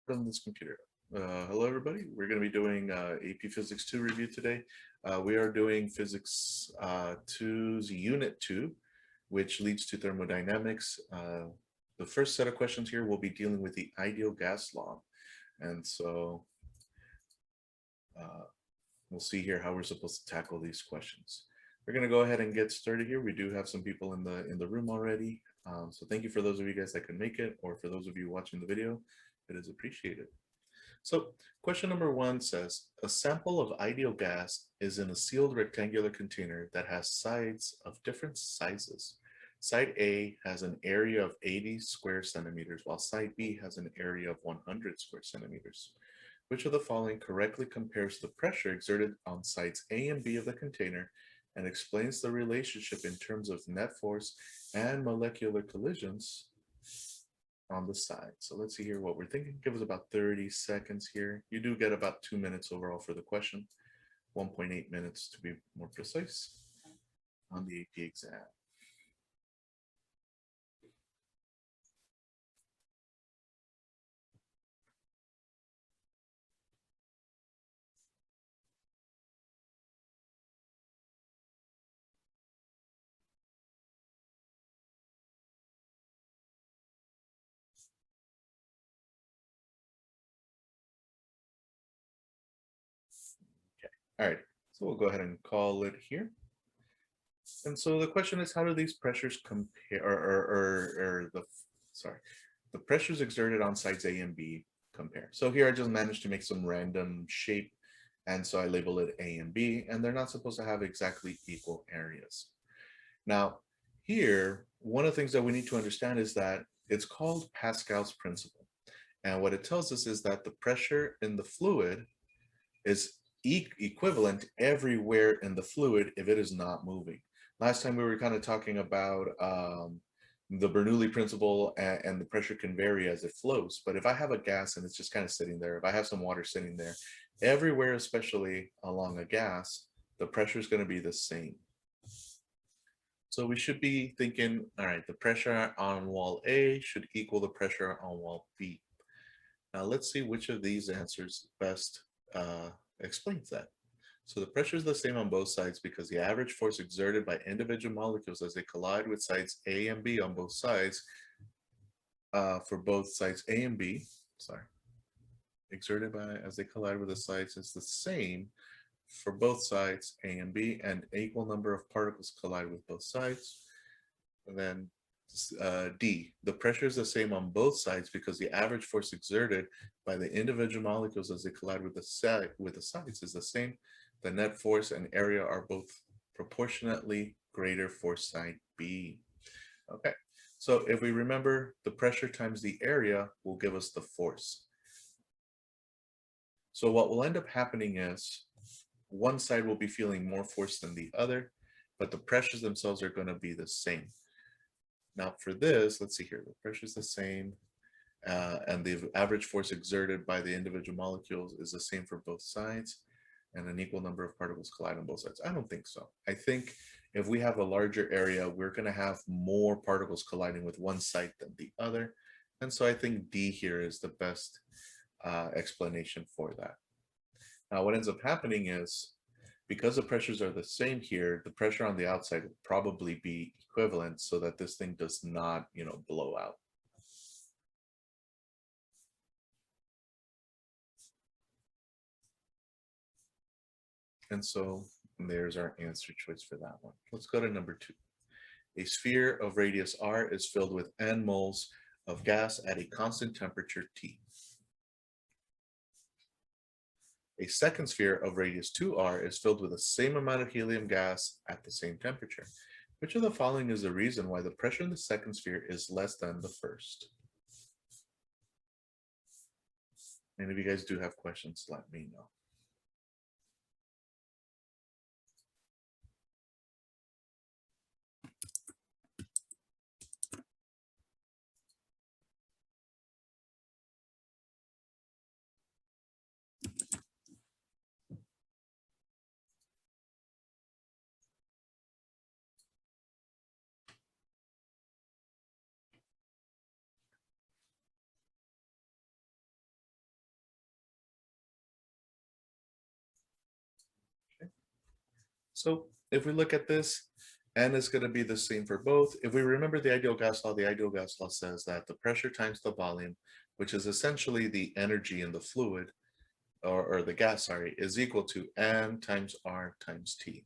on this computer. Hello, everybody. We're going to be doing AP Physics 2 review today. We are doing Physics 2's Unit 2, which leads to thermodynamics. The first set of questions here will be dealing with the ideal gas law. And so we'll see here how we're supposed to tackle these questions. We're going to go ahead and get started here. We do have some people in the room already. So thank you for those of you guys that can make it, or for those of you watching the video. It is appreciated. So question number 1 says, a sample of ideal gas is in a sealed rectangular container that has sides of different sizes. Side A has an area of 80 square centimeters, while side B has an area of 100 square centimeters. Which of the following correctly compares the pressure exerted on sides A and B of the container and explains the relationship in terms of net force and molecular collisions on the side? So let's see here what we're thinking. Give us about 30 seconds here. You do get about 2 minutes overall for the question, 1.8 minutes to be more precise on the AP exam. All right, so we'll go ahead and call it here. And so the question is, how do these pressures compare, or the pressures exerted on sides A and B compare? So here I just managed to make some random shape, and so I label it A and B, and they're not supposed to have exactly equal areas. Now, here, one of the things that we need to understand is that it's called Pascal's principle. And what it tells us is that the pressure in the fluid is equivalent everywhere in the fluid if it is not moving. Last time we were kind of talking about the Bernoulli principle, and the pressure can vary as it flows. But if I have a gas and it's just kind of sitting there, if I have some water sitting there, everywhere, especially along a gas, the pressure is going to be the same. So we should be thinking, all right, the pressure on wall A should equal the pressure on wall B. Now let's see which of these answers best explains that. So the pressure is the same on both sides because the average force exerted by individual molecules as they collide with sides A and B on both sides, for both sides A and B, exerted by as they collide with the sides is the same for both sides A and B, and equal number of particles collide with both sides. And then D, the pressure is the same on both sides because the average force exerted by the individual molecules as they collide with the sides is the same. The net force and area are both proportionately greater for side B. Okay, so if we remember, the pressure times the area will give us the force. So what will end up happening is one side will be feeling more force than the other, but the pressures themselves are going to be the same. Now for this, let's see here, the pressure is the same, and the average force exerted by the individual molecules is the same for both sides, and an equal number of particles collide on both sides. I don't think so. I think if we have a larger area, we're going to have more particles colliding with one side than the other. And so I think D here is the best explanation for that. Now what ends up happening is, because the pressures are the same here, the pressure on the outside will probably be equivalent so that this thing does not, blow out. And so there's our answer choice for that one. Let's go to number 2. A sphere of radius r is filled with n moles of gas at a constant temperature T. A second sphere of radius 2r is filled with the same amount of helium gas at the same temperature. Which of the following is the reason why the pressure in the second sphere is less than the first? And if you guys do have questions, let me know. So if we look at this, N is going to be the same for both. If we remember the ideal gas law, the ideal gas law says that the pressure times the volume, which is essentially the energy in the fluid, or the gas, sorry, is equal to N times R times T.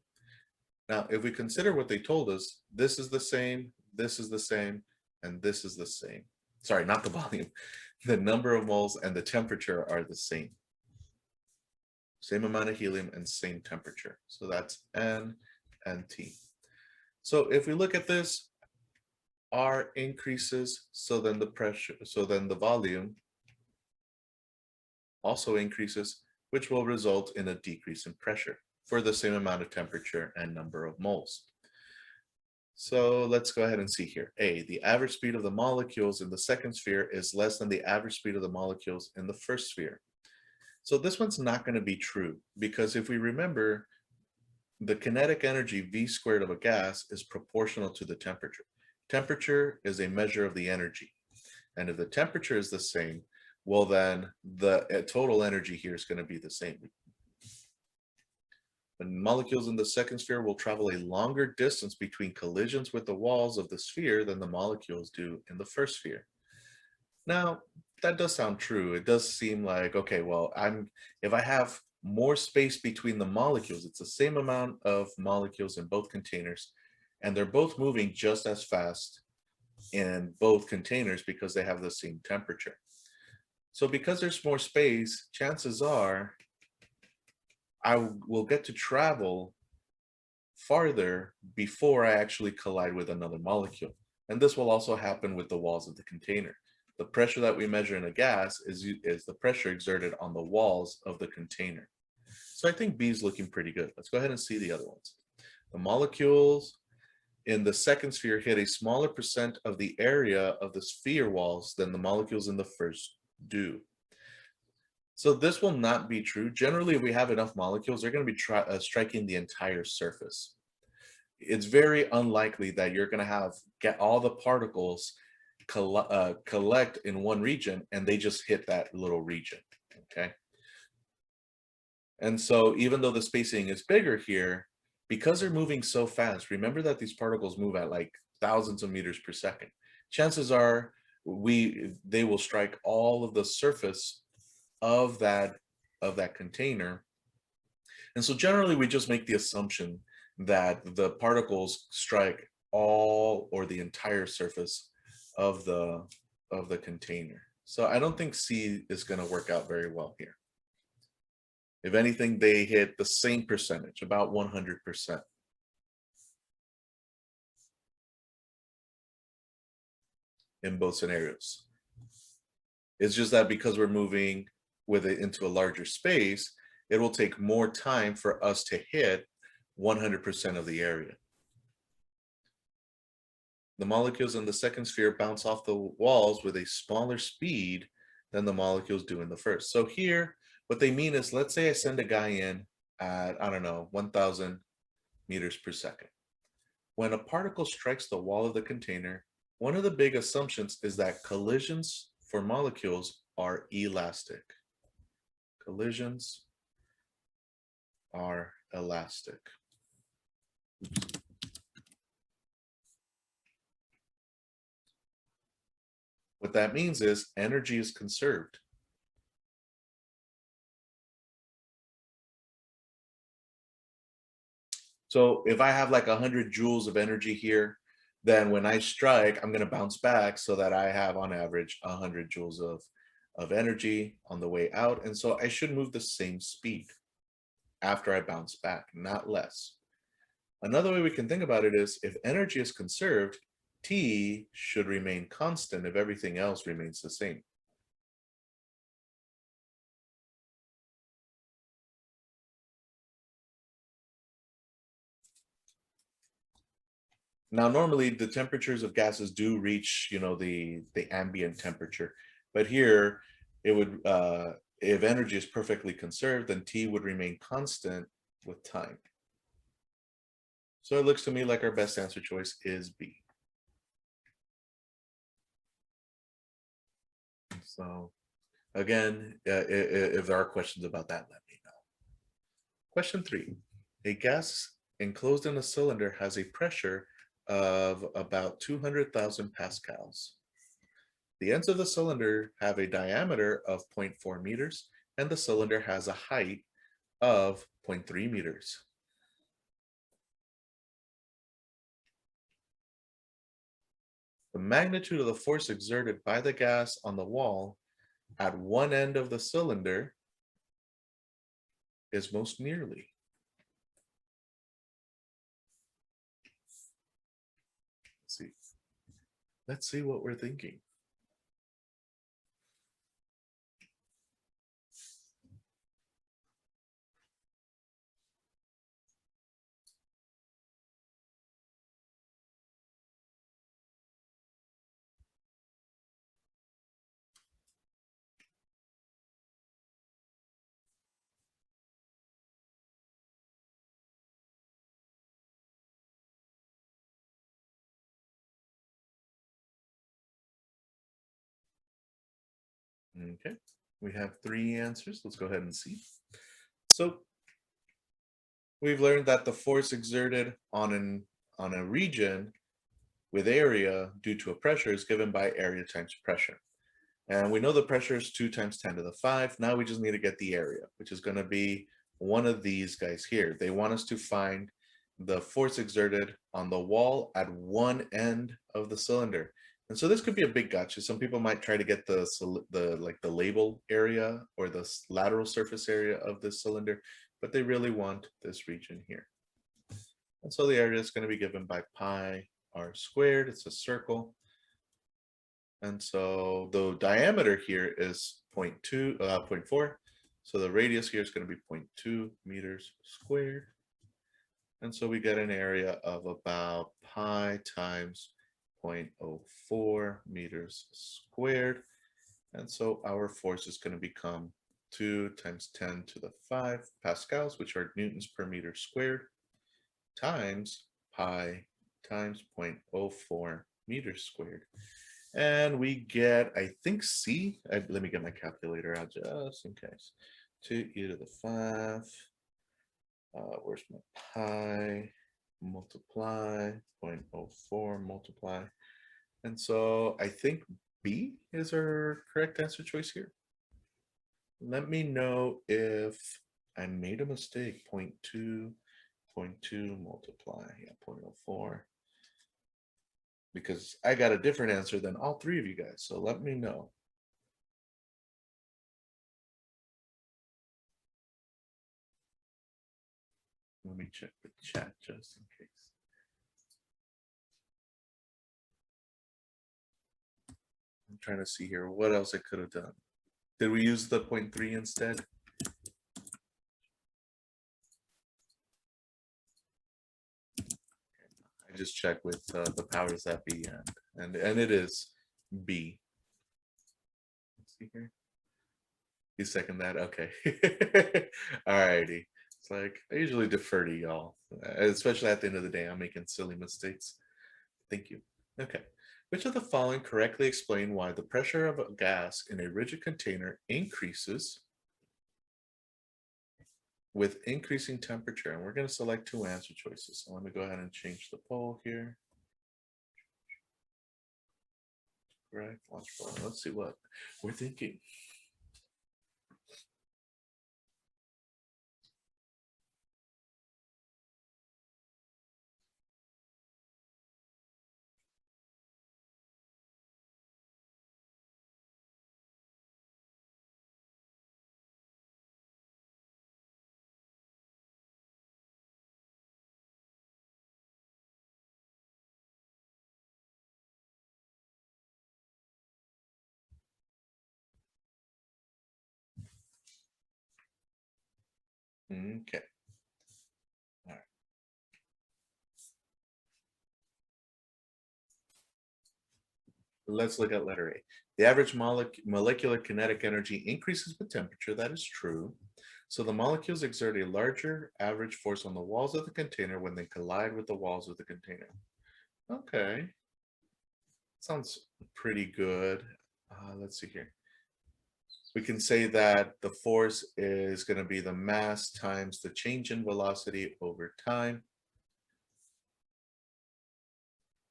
Now, if we consider what they told us, this is the same, this is the same, and this is the same. Sorry, not the volume. The number of moles and the temperature are the same. Same amount of helium and same temperature. So that's N and T. So if we look at this, R increases, so then the pressure, so then the volume also increases, which will result in a decrease in pressure for the same amount of temperature and number of moles. So let's go ahead and see here. A, the average speed of the molecules in the second sphere is less than the average speed of the molecules in the first sphere. So this one's not going to be true, because if we remember, the kinetic energy V squared of a gas is proportional to the temperature. Temperature is a measure of the energy. And if the temperature is the same, well then the total energy here is going to be the same. The molecules in the second sphere will travel a longer distance between collisions with the walls of the sphere than the molecules do in the first sphere. Now, that does sound true. It does seem like, okay, well, if I have more space between the molecules, it's the same amount of molecules in both containers, and they're both moving just as fast in both containers because they have the same temperature. So because there's more space, chances are I will get to travel farther before I actually collide with another molecule. And this will also happen with the walls of the container. The pressure that we measure in a gas is the pressure exerted on the walls of the container. So I think B is looking pretty good. Let's go ahead and see the other ones. The molecules in the second sphere hit a smaller percent of the area of the sphere walls than the molecules in the first do. So this will not be true. Generally, if we have enough molecules, they're going to be striking the entire surface. It's very unlikely that you're going to get all the particles collect in one region and they just hit that little region, okay? And so even though the spacing is bigger here, because they're moving so fast, remember that these particles move at like thousands of meters per second. Chances are they will strike all of the surface of that container. And so generally we just make the assumption that the particles strike all or the entire surface of the container. So I don't think C is going to work out very well here. If anything, they hit the same percentage, about 100%. In both scenarios. It's just that because we're moving with it into a larger space, it will take more time for us to hit 100% of the area. The molecules in the second sphere bounce off the walls with a smaller speed than the molecules do in the first. So here, what they mean is, let's say I send a guy in at, I don't know, 1,000 meters per second. When a particle strikes the wall of the container, one of the big assumptions is that collisions for molecules are elastic. Collisions are elastic. Oops. What that means is energy is conserved. So if I have like 100 joules of energy here, then when I strike, I'm going to bounce back so that I have on average 100 joules of energy on the way out. And so I should move the same speed after I bounce back, not less. Another way we can think about it is, if energy is conserved, T should remain constant if everything else remains the same. Now, normally the temperatures of gases do reach, the ambient temperature, but here it would, if energy is perfectly conserved, then T would remain constant with time. So it looks to me like our best answer choice is B. So again, if there are questions about that, let me know. Question 3, a gas enclosed in a cylinder has a pressure of about 200,000 pascals. The ends of the cylinder have a diameter of 0.4 meters, and the cylinder has a height of 0.3 meters. The magnitude of the force exerted by the gas on the wall at one end of the cylinder is most nearly. Let's see what we're thinking. Okay, we have three answers. Let's go ahead and see. So we've learned that the force exerted on a region with area due to a pressure is given by area times pressure. And we know the pressure is 2 times 10 to the 5. Now we just need to get the area, which is going to be one of these guys here. They want us to find the force exerted on the wall at one end of the cylinder. And so this could be a big gotcha. Some people might try to get the label area or the lateral surface area of this cylinder, but they really want this region here. And so the area is going to be given by pi r squared. It's a circle. And so the diameter here is 0.4. So the radius here is going to be 0.2 meters squared. And so we get an area of about pi times 0.04 meters squared. And so our force is going to become 2 times 10 to the 5 pascals, which are newtons per meter squared, times pi times 0.04 meters squared. And we get, I think C, let me get my calculator out just in case. 2e to the 5, where's my pi, multiply, 0.04 multiply. And so I think B is our correct answer choice here. Let me know if I made a mistake, 0.2 multiply, yeah, 0.04. Because I got a different answer than all three of you guys. So let me know. Let me check the chat just in case. I'm trying to see here what else I could have done. Did we use the 0.3 instead? I just checked with the powers that be, and it is B. Let's see here. You second that? Okay. Alrighty. It's like I usually defer to y'all, especially at the end of the day. I'm making silly mistakes. Thank you. Okay. Which of the following correctly explain why the pressure of a gas in a rigid container increases with increasing temperature? And we're going to select two answer choices. So let me go ahead and change the poll here. Right, launch poll. Let's see what we're thinking. Okay. All right. Let's look at letter A. The average molecular kinetic energy increases with temperature. That is true. So the molecules exert a larger average force on the walls of the container when they collide with the walls of the container. Okay. Sounds pretty good. Let's see here. We can say that the force is going to be the mass times the change in velocity over time.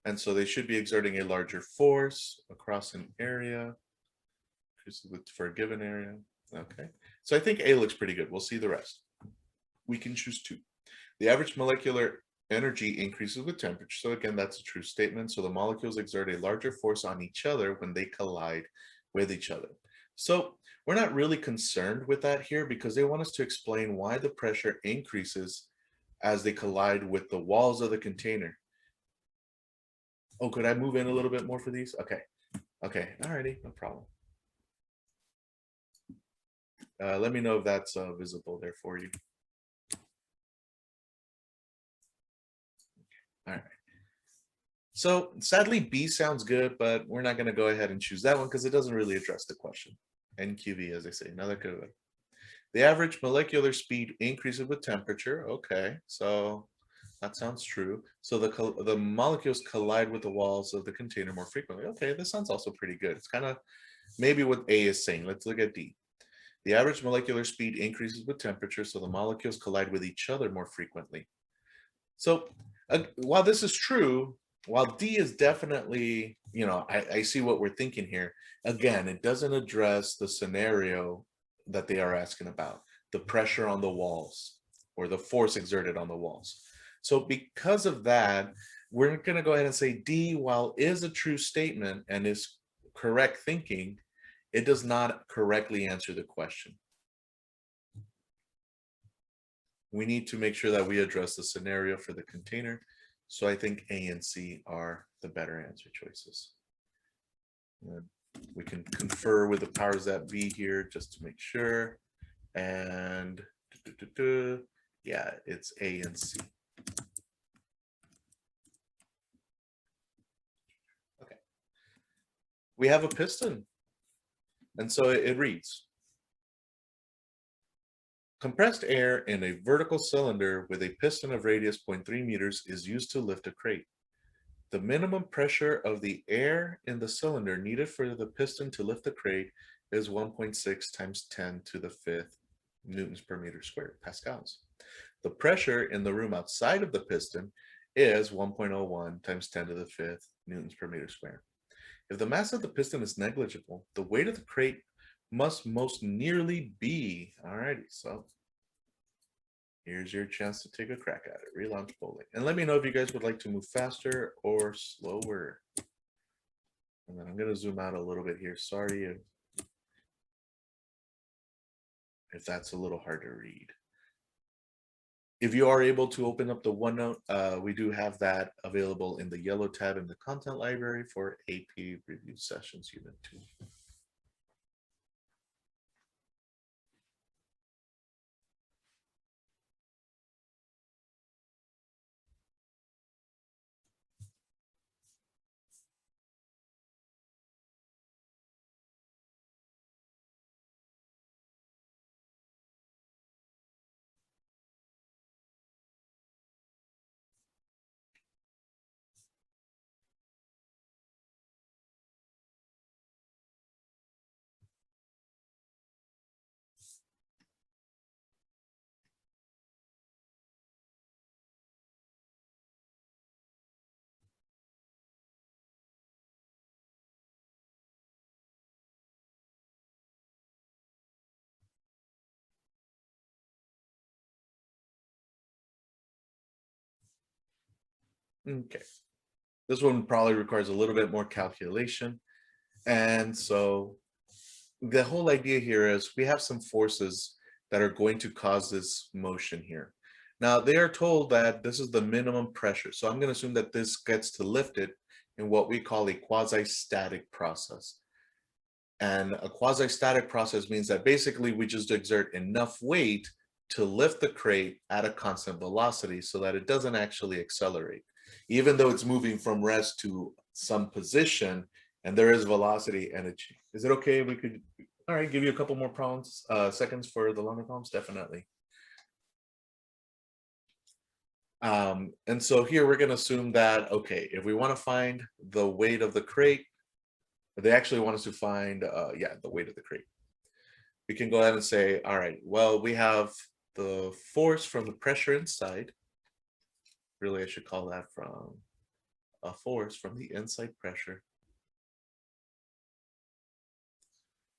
And so they should be exerting a larger force across an area for a given area. Okay, so I think A looks pretty good. We'll see the rest. We can choose 2. The average molecular energy increases with temperature. So again, that's a true statement. So the molecules exert a larger force on each other when they collide with each other. So we're not really concerned with that here because they want us to explain why the pressure increases as they collide with the walls of the container. Oh, could I move in a little bit more for these? Okay. Okay. Alrighty. No problem. Let me know if that's visible there for you. All right. So sadly, B sounds good, but we're not going to go ahead and choose that one because it doesn't really address the question. NQV, as I say, another good. The average molecular speed increases with temperature. Okay, so that sounds true. So the molecules collide with the walls of the container more frequently. Okay, this sounds also pretty good. It's kind of maybe what A is saying. Let's look at D. The average molecular speed increases with temperature, so the molecules collide with each other more frequently. So while this is true, while D is definitely, I see what we're thinking here. Again, it doesn't address the scenario that they are asking about, the pressure on the walls or the force exerted on the walls. So because of that, we're going to go ahead and say D, while is a true statement and is correct thinking, it does not correctly answer the question. We need to make sure that we address the scenario for the container. So I think A and C are the better answer choices. And we can confer with the powers that be here just to make sure. And yeah, it's A and C. Okay. We have a piston. And so it reads, compressed air in a vertical cylinder with a piston of radius 0.3 meters is used to lift a crate. The minimum pressure of the air in the cylinder needed for the piston to lift the crate is 1.6 times 10 to the 5th newtons per meter squared, pascals. The pressure in the room outside of the piston is 1.01 times 10 to the 5th newtons per meter squared. If the mass of the piston is negligible, the weight of the crate must most nearly be, alrighty, so here's your chance to take a crack at it. Relaunch polling. And let me know if you guys would like to move faster or slower. And then I'm going to zoom out a little bit here. Sorry if that's a little hard to read. If you are able to open up the OneNote, we do have that available in the yellow tab in the content library for AP Review Sessions Unit 2. Okay. This one probably requires a little bit more calculation. And so the whole idea here is we have some forces that are going to cause this motion here. Now they are told that this is the minimum pressure. So I'm going to assume that this gets to lift it in what we call a quasi-static process. And a quasi-static process means that basically we just exert enough weight to lift the crate at a constant velocity so that it doesn't actually accelerate. Even though it's moving from rest to some position and there is velocity energy. Is it okay if we could, all right, give you a couple more problems, seconds for the longer problems? Definitely. And so here we're going to assume that, okay, if we want to find the weight of the crate, they actually want us to find, the weight of the crate. We can go ahead and say, all right, well, we have the force from the pressure inside. Really, I should call that from a force from the inside pressure.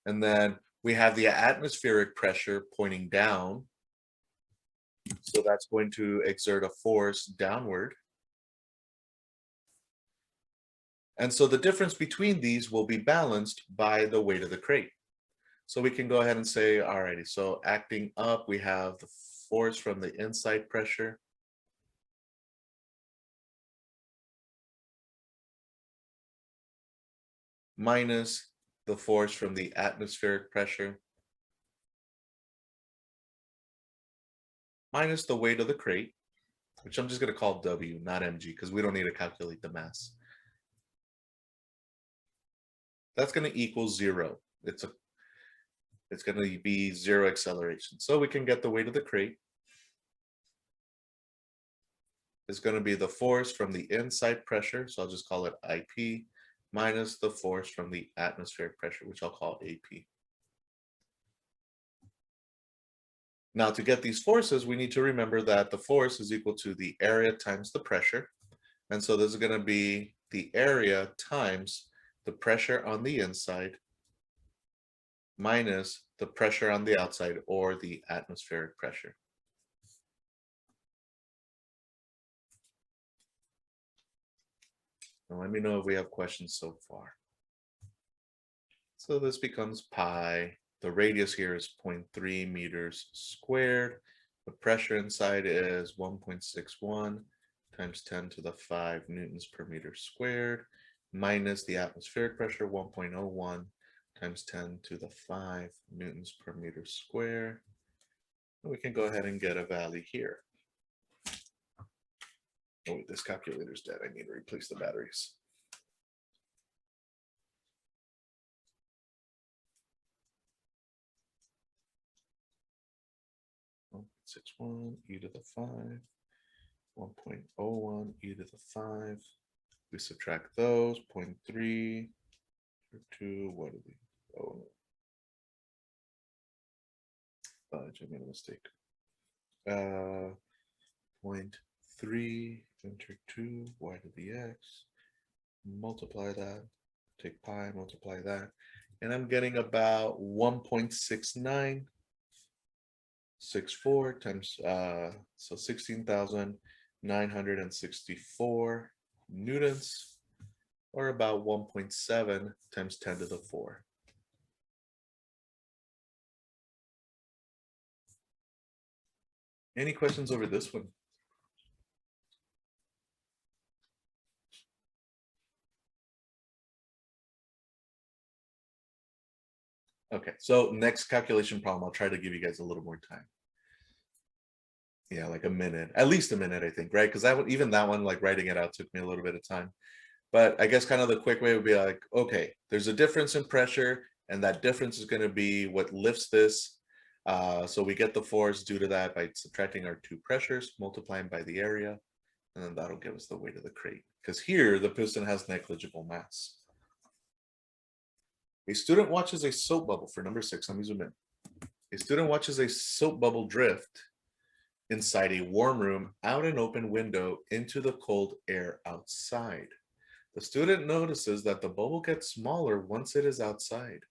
And then we have the atmospheric pressure pointing down. So that's going to exert a force downward. And so the difference between these will be balanced by the weight of the crate. So we can go ahead and say, alrighty, so acting up, we have the force from the inside pressure minus the force from the atmospheric pressure minus the weight of the crate, which I'm just going to call W, not mg, because we don't need to calculate the mass. That's going to equal 0. It's going to be 0 acceleration. So we can get the weight of the crate is going to be the force from the inside pressure, so I'll just call it IP, minus the force from the atmospheric pressure, which I'll call AP. Now, to get these forces, we need to remember that the force is equal to the area times the pressure. And so this is going to be the area times the pressure on the inside minus the pressure on the outside, or the atmospheric pressure. Now let me know if we have questions so far. So this becomes pi. The radius here is 0.3 meters squared. The pressure inside is 1.61 times 10 to the 5 newtons per meter squared, minus the atmospheric pressure, 1.01 times 10 to the 5 newtons per meter squared. And we can go ahead and get a value here. Oh, wait, this calculator's dead. I need to replace the batteries. Six one e to the 5, 1.01 e to the 5. We subtract those, 0.3 or 2. What are we? Oh, I made a mistake. 0.3 enter 2 y to the x, multiply that, take pi, multiply that, and I'm getting about 1.6964 times so 16,964 newtons, or about 1.7 times 10 to the 4. Any questions over this one? Okay, so next calculation problem, I'll try to give you guys a little more time. Yeah, like a minute, at least a minute, I think, right? Because even that one, like writing it out took me a little bit of time. But I guess kind of the quick way would be like, okay, there's a difference in pressure, and that difference is going to be what lifts this. So we get the force due to that by subtracting our two pressures, multiplying by the area, and then that'll give us the weight of the crate. Because here, the piston has negligible mass. A student watches a soap bubble, for number 6, let me zoom in. A student watches a soap bubble drift inside a warm room out an open window into the cold air outside. The student notices that the bubble gets smaller once it is outside.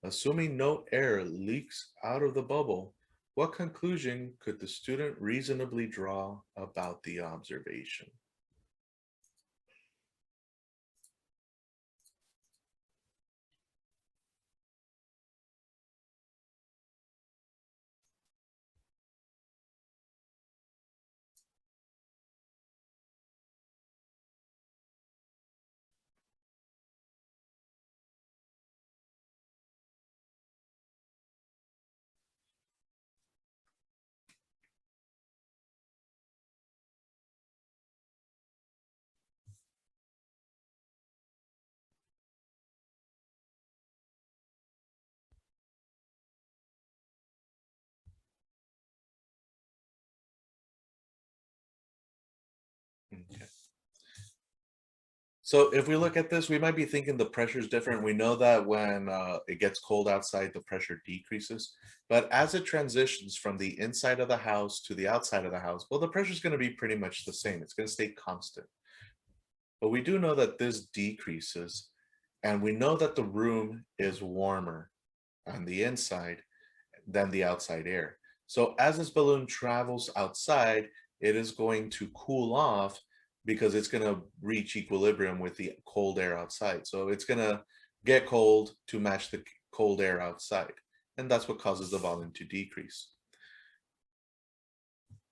Assuming no air leaks out of the bubble, what conclusion could the student reasonably draw about the observation? Okay. So if we look at this, we might be thinking the pressure is different. We know that when it gets cold outside, the pressure decreases. But as it transitions from the inside of the house to the outside of the house, well, the pressure is going to be pretty much the same. It's going to stay constant. But we do know that this decreases, and we know that the room is warmer on the inside than the outside air. So as this balloon travels outside, it is going to cool off because it's going to reach equilibrium with the cold air outside. So it's going to get cold to match the cold air outside. And that's what causes the volume to decrease.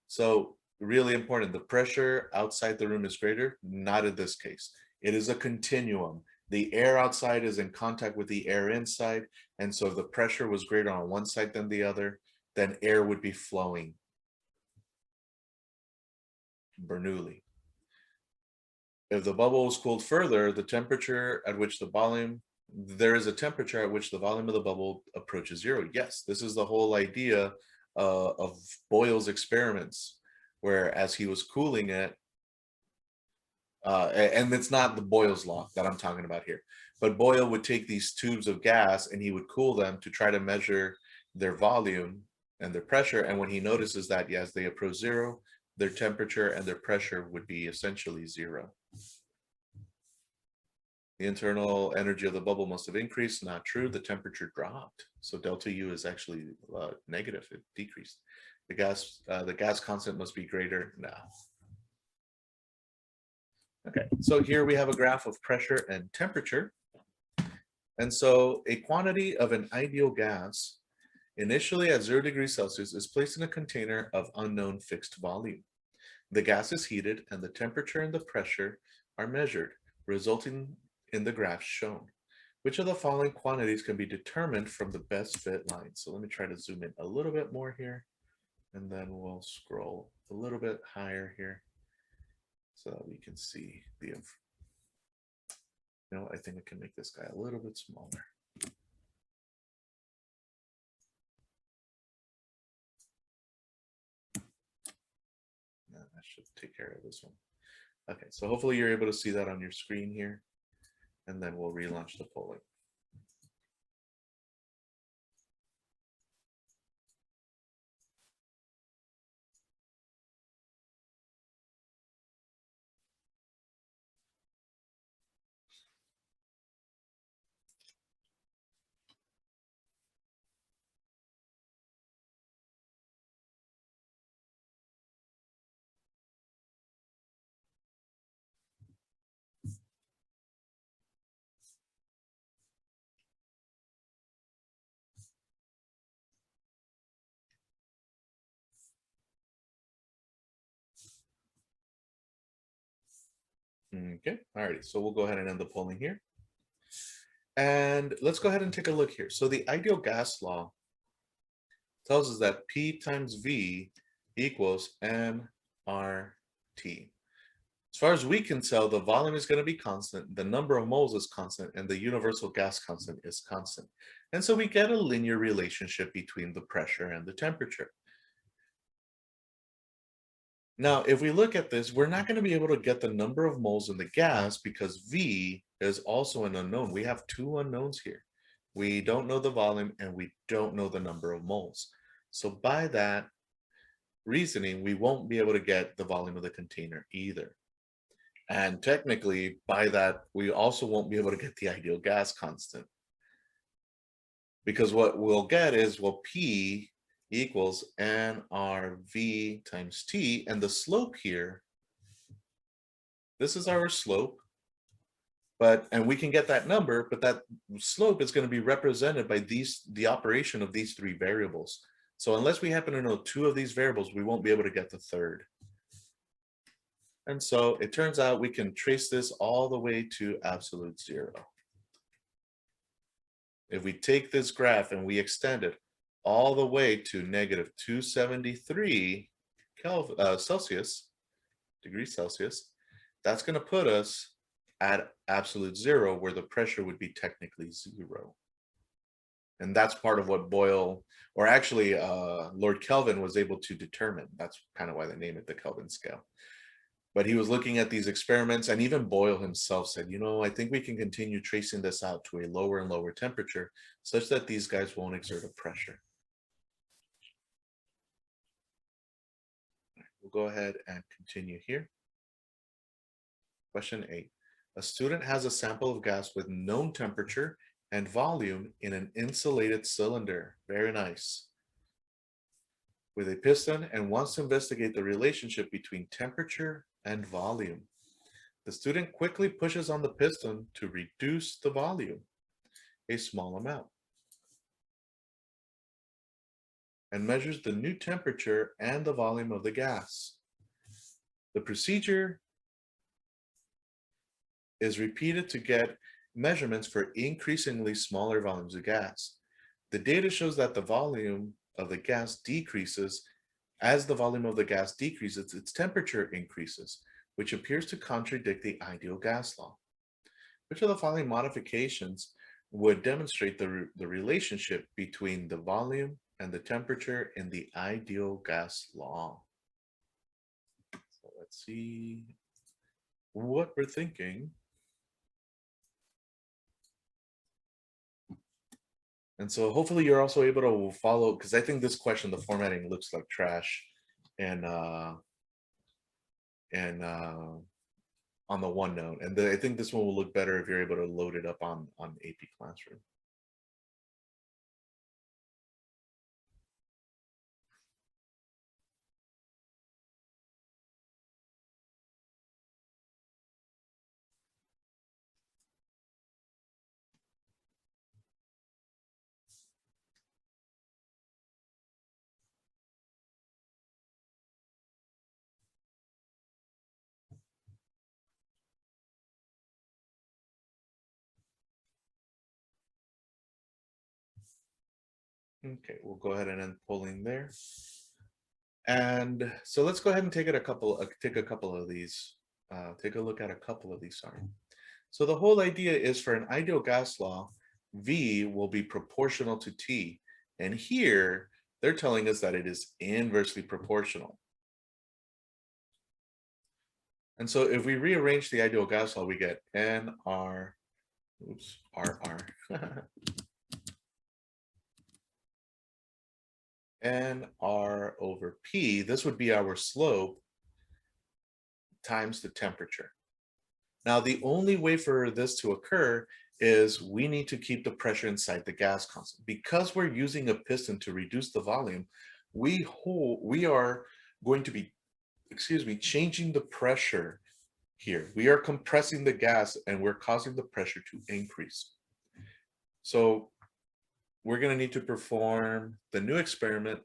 So really important, the pressure outside the room is greater, not in this case. It is a continuum. The air outside is in contact with the air inside. And so if the pressure was greater on one side than the other, then air would be flowing. Bernoulli. If the bubble is cooled further, the temperature at which the volume, there is a temperature at which the volume of the bubble approaches zero. Yes, this is the whole idea of Boyle's experiments, where as he was cooling it, and it's not the Boyle's law that I'm talking about here, but Boyle would take these tubes of gas and he would cool them to try to measure their volume and their pressure. And when he notices that, yes, they approach zero, their temperature and their pressure would be essentially zero. The internal energy of the bubble must have increased. Not true. The temperature dropped. So delta U is actually negative. It decreased. The gas constant must be greater. No. Okay, so here we have a graph of pressure and temperature. And so a quantity of an ideal gas initially at 0 degrees Celsius is placed in a container of unknown fixed volume. The gas is heated and the temperature and the pressure are measured, resulting in the graph shown. Which of the following quantities can be determined from the best fit line? So let me try to zoom in a little bit more here, and then we'll scroll a little bit higher here so that we can see the, you know, I think I can make this guy a little bit smaller. That should take care of this one. Okay, so hopefully you're able to see that on your screen here, and then we'll relaunch the polling. Okay, all right, so we'll go ahead and end the polling here. And let's go ahead and take a look here. So the ideal gas law tells us that P times V equals mRT. As far as we can tell, the volume is going to be constant, the number of moles is constant, and the universal gas constant is constant. And so we get a linear relationship between the pressure and the temperature. Now, if we look at this, we're not going to be able to get the number of moles in the gas because V is also an unknown. We have two unknowns here. We don't know the volume and we don't know the number of moles. So by that reasoning, we won't be able to get the volume of the container either. And technically, by that, we also won't be able to get the ideal gas constant. Because what we'll get is, well, P equals nRV times T, and the slope here, this is our slope, and we can get that number, but that slope is going to be represented by the operation of these three variables. So unless we happen to know two of these variables, we won't be able to get the third. And so it turns out we can trace this all the way to absolute zero. If we take this graph and we extend it all the way to negative 273 degrees Celsius, that's going to put us at absolute zero, where the pressure would be technically zero. And that's part of what Boyle, or actually Lord Kelvin, was able to determine. That's kind of why they name it the Kelvin scale. But he was looking at these experiments, and even Boyle himself said, you know, I think we can continue tracing this out to a lower and lower temperature such that these guys won't exert a pressure. We'll go ahead and continue here. Question 8. A student has a sample of gas with known temperature and volume in an insulated cylinder. Very nice. With a piston and wants to investigate the relationship between temperature and volume. The student quickly pushes on the piston to reduce the volume a small amount and measures the new temperature and the volume of the gas. The procedure is repeated to get measurements for increasingly smaller volumes of gas. The data shows that the volume of the gas decreases. As the volume of the gas decreases, its temperature increases, which appears to contradict the ideal gas law. Which of the following modifications would demonstrate the relationship between the volume and the temperature in the ideal gas law? So let's see what we're thinking. And so hopefully you're also able to follow, because I think this question, the formatting looks like trash and on the OneNote. And I think this one will look better if you're able to load it up on AP Classroom. Okay, we'll go ahead and end polling there. And so let's go ahead and take a couple of these. Take a look at a couple of these. Sorry. So the whole idea is for an ideal gas law, V will be proportional to T. And here they're telling us that it is inversely proportional. And so if we rearrange the ideal gas law, we get NR, oops, RR. NR over P, this would be our slope times the temperature. Now, the only way for this to occur is we need to keep the pressure inside the gas constant. Because we're using a piston to reduce the volume, we are going to be, changing the pressure here. We are compressing the gas and we're causing the pressure to increase. So we're going to need to perform the new experiment.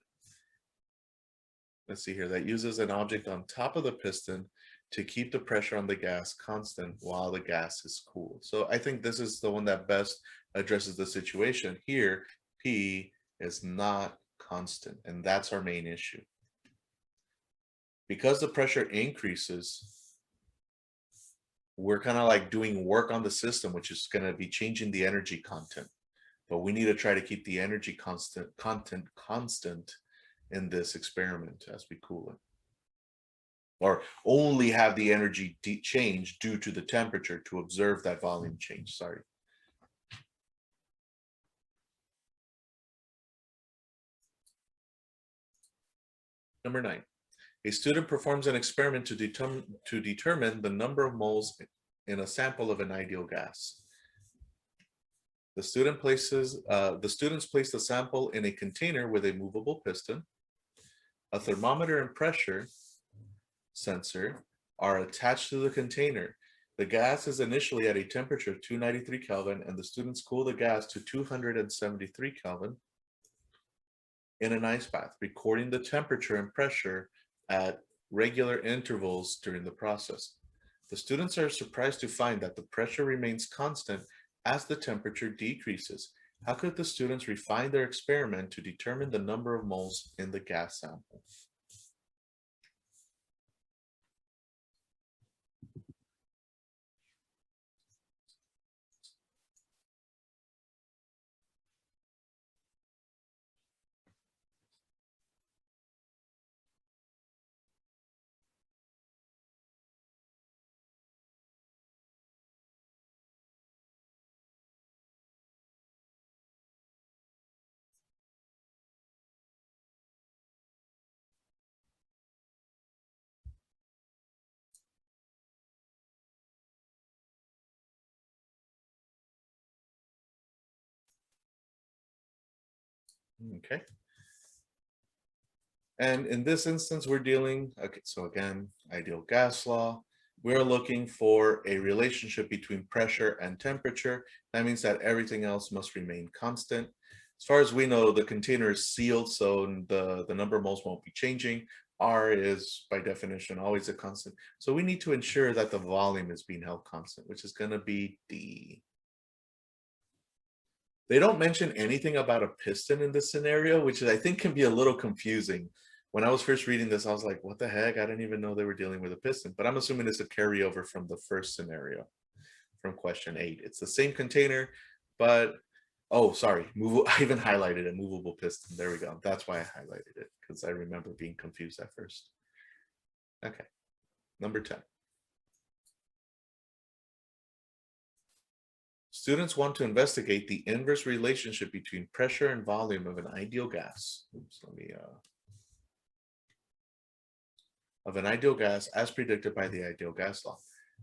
Let's see here, that uses an object on top of the piston to keep the pressure on the gas constant while the gas is cooled. So I think this is the one that best addresses the situation. Here, P is not constant, and that's our main issue. Because the pressure increases, we're kind of like doing work on the system, which is going to be changing the energy content. But we need to try to keep the energy content constant in this experiment as we cool it. Or only have the energy change due to the temperature to observe that volume change. Sorry. Number 9. A student performs an experiment to determine the number of moles in a sample of an ideal gas. The students place the sample in a container with a movable piston. A thermometer and pressure sensor are attached to the container. The gas is initially at a temperature of 293 Kelvin, and the students cool the gas to 273 Kelvin in an ice bath, recording the temperature and pressure at regular intervals during the process. The students are surprised to find that the pressure remains constant as the temperature decreases. How could the students refine their experiment to determine the number of moles in the gas sample? Okay. And in this instance, we're dealing, okay, so again, ideal gas law. We're looking for a relationship between pressure and temperature. That means that everything else must remain constant. As far as we know, the container is sealed, so the number of moles won't be changing. R is, by definition, always a constant. So we need to ensure that the volume is being held constant, which is going to be D. They don't mention anything about a piston in this scenario, which I think can be a little confusing. When I was first reading this, I was like, what the heck? I didn't even know they were dealing with a piston, but I'm assuming it's a carryover from the first scenario from question 8. It's the same container, but oh, sorry, I even highlighted a movable piston. There we go. That's why I highlighted it, because I remember being confused at first. Okay, number 10. Students want to investigate the inverse relationship between pressure and volume of an ideal gas. Oops, let me of an ideal gas as predicted by the ideal gas law.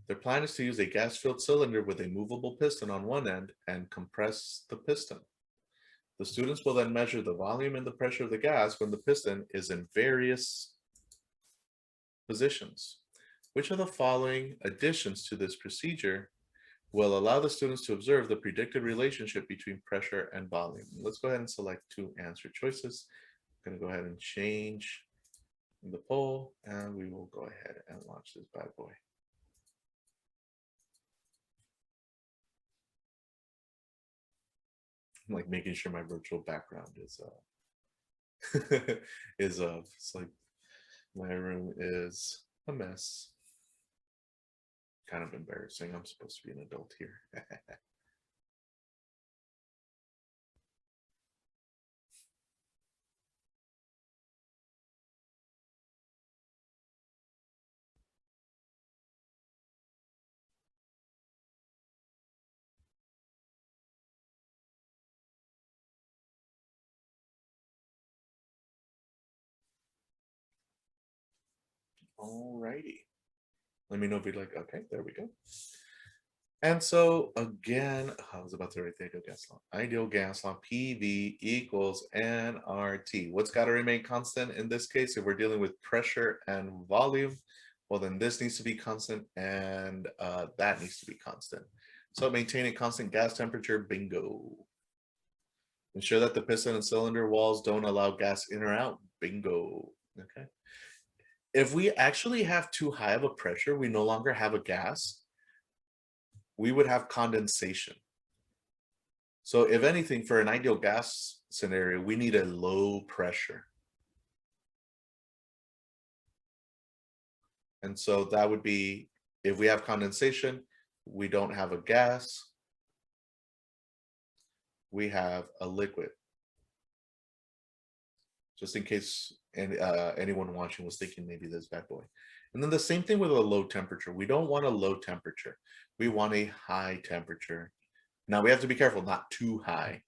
Their plan is to use a gas-filled cylinder with a movable piston on one end and compress the piston. The students will then measure the volume and the pressure of the gas when the piston is in various positions. Which of the following additions to this procedure will allow the students to observe the predicted relationship between pressure and volume? Let's go ahead and select 2 answer choices. I'm going to go ahead and change the poll, and we will go ahead and launch this bad boy. I'm like making sure my virtual background is it's like my room is a mess. Kind of embarrassing. I'm supposed to be an adult here. Alrighty. Let me know if you'd like. Okay, there we go. And so again, I was about to write the ideal gas law. Ideal gas law, PV equals nRT. What's got to remain constant in this case? If we're dealing with pressure and volume, well, then this needs to be constant and that needs to be constant. So maintain a constant gas temperature, bingo. Ensure that the piston and cylinder walls don't allow gas in or out, bingo. Okay. If we actually have too high of a pressure, we no longer have a gas, we would have condensation. So if anything, for an ideal gas scenario, we need a low pressure. And so that would be, if we have condensation, we don't have a gas, we have a liquid. Just in case anyone watching was thinking maybe this bad boy. And then the same thing with a low temperature. We don't want a low temperature. We want a high temperature. Now we have to be careful, not too high.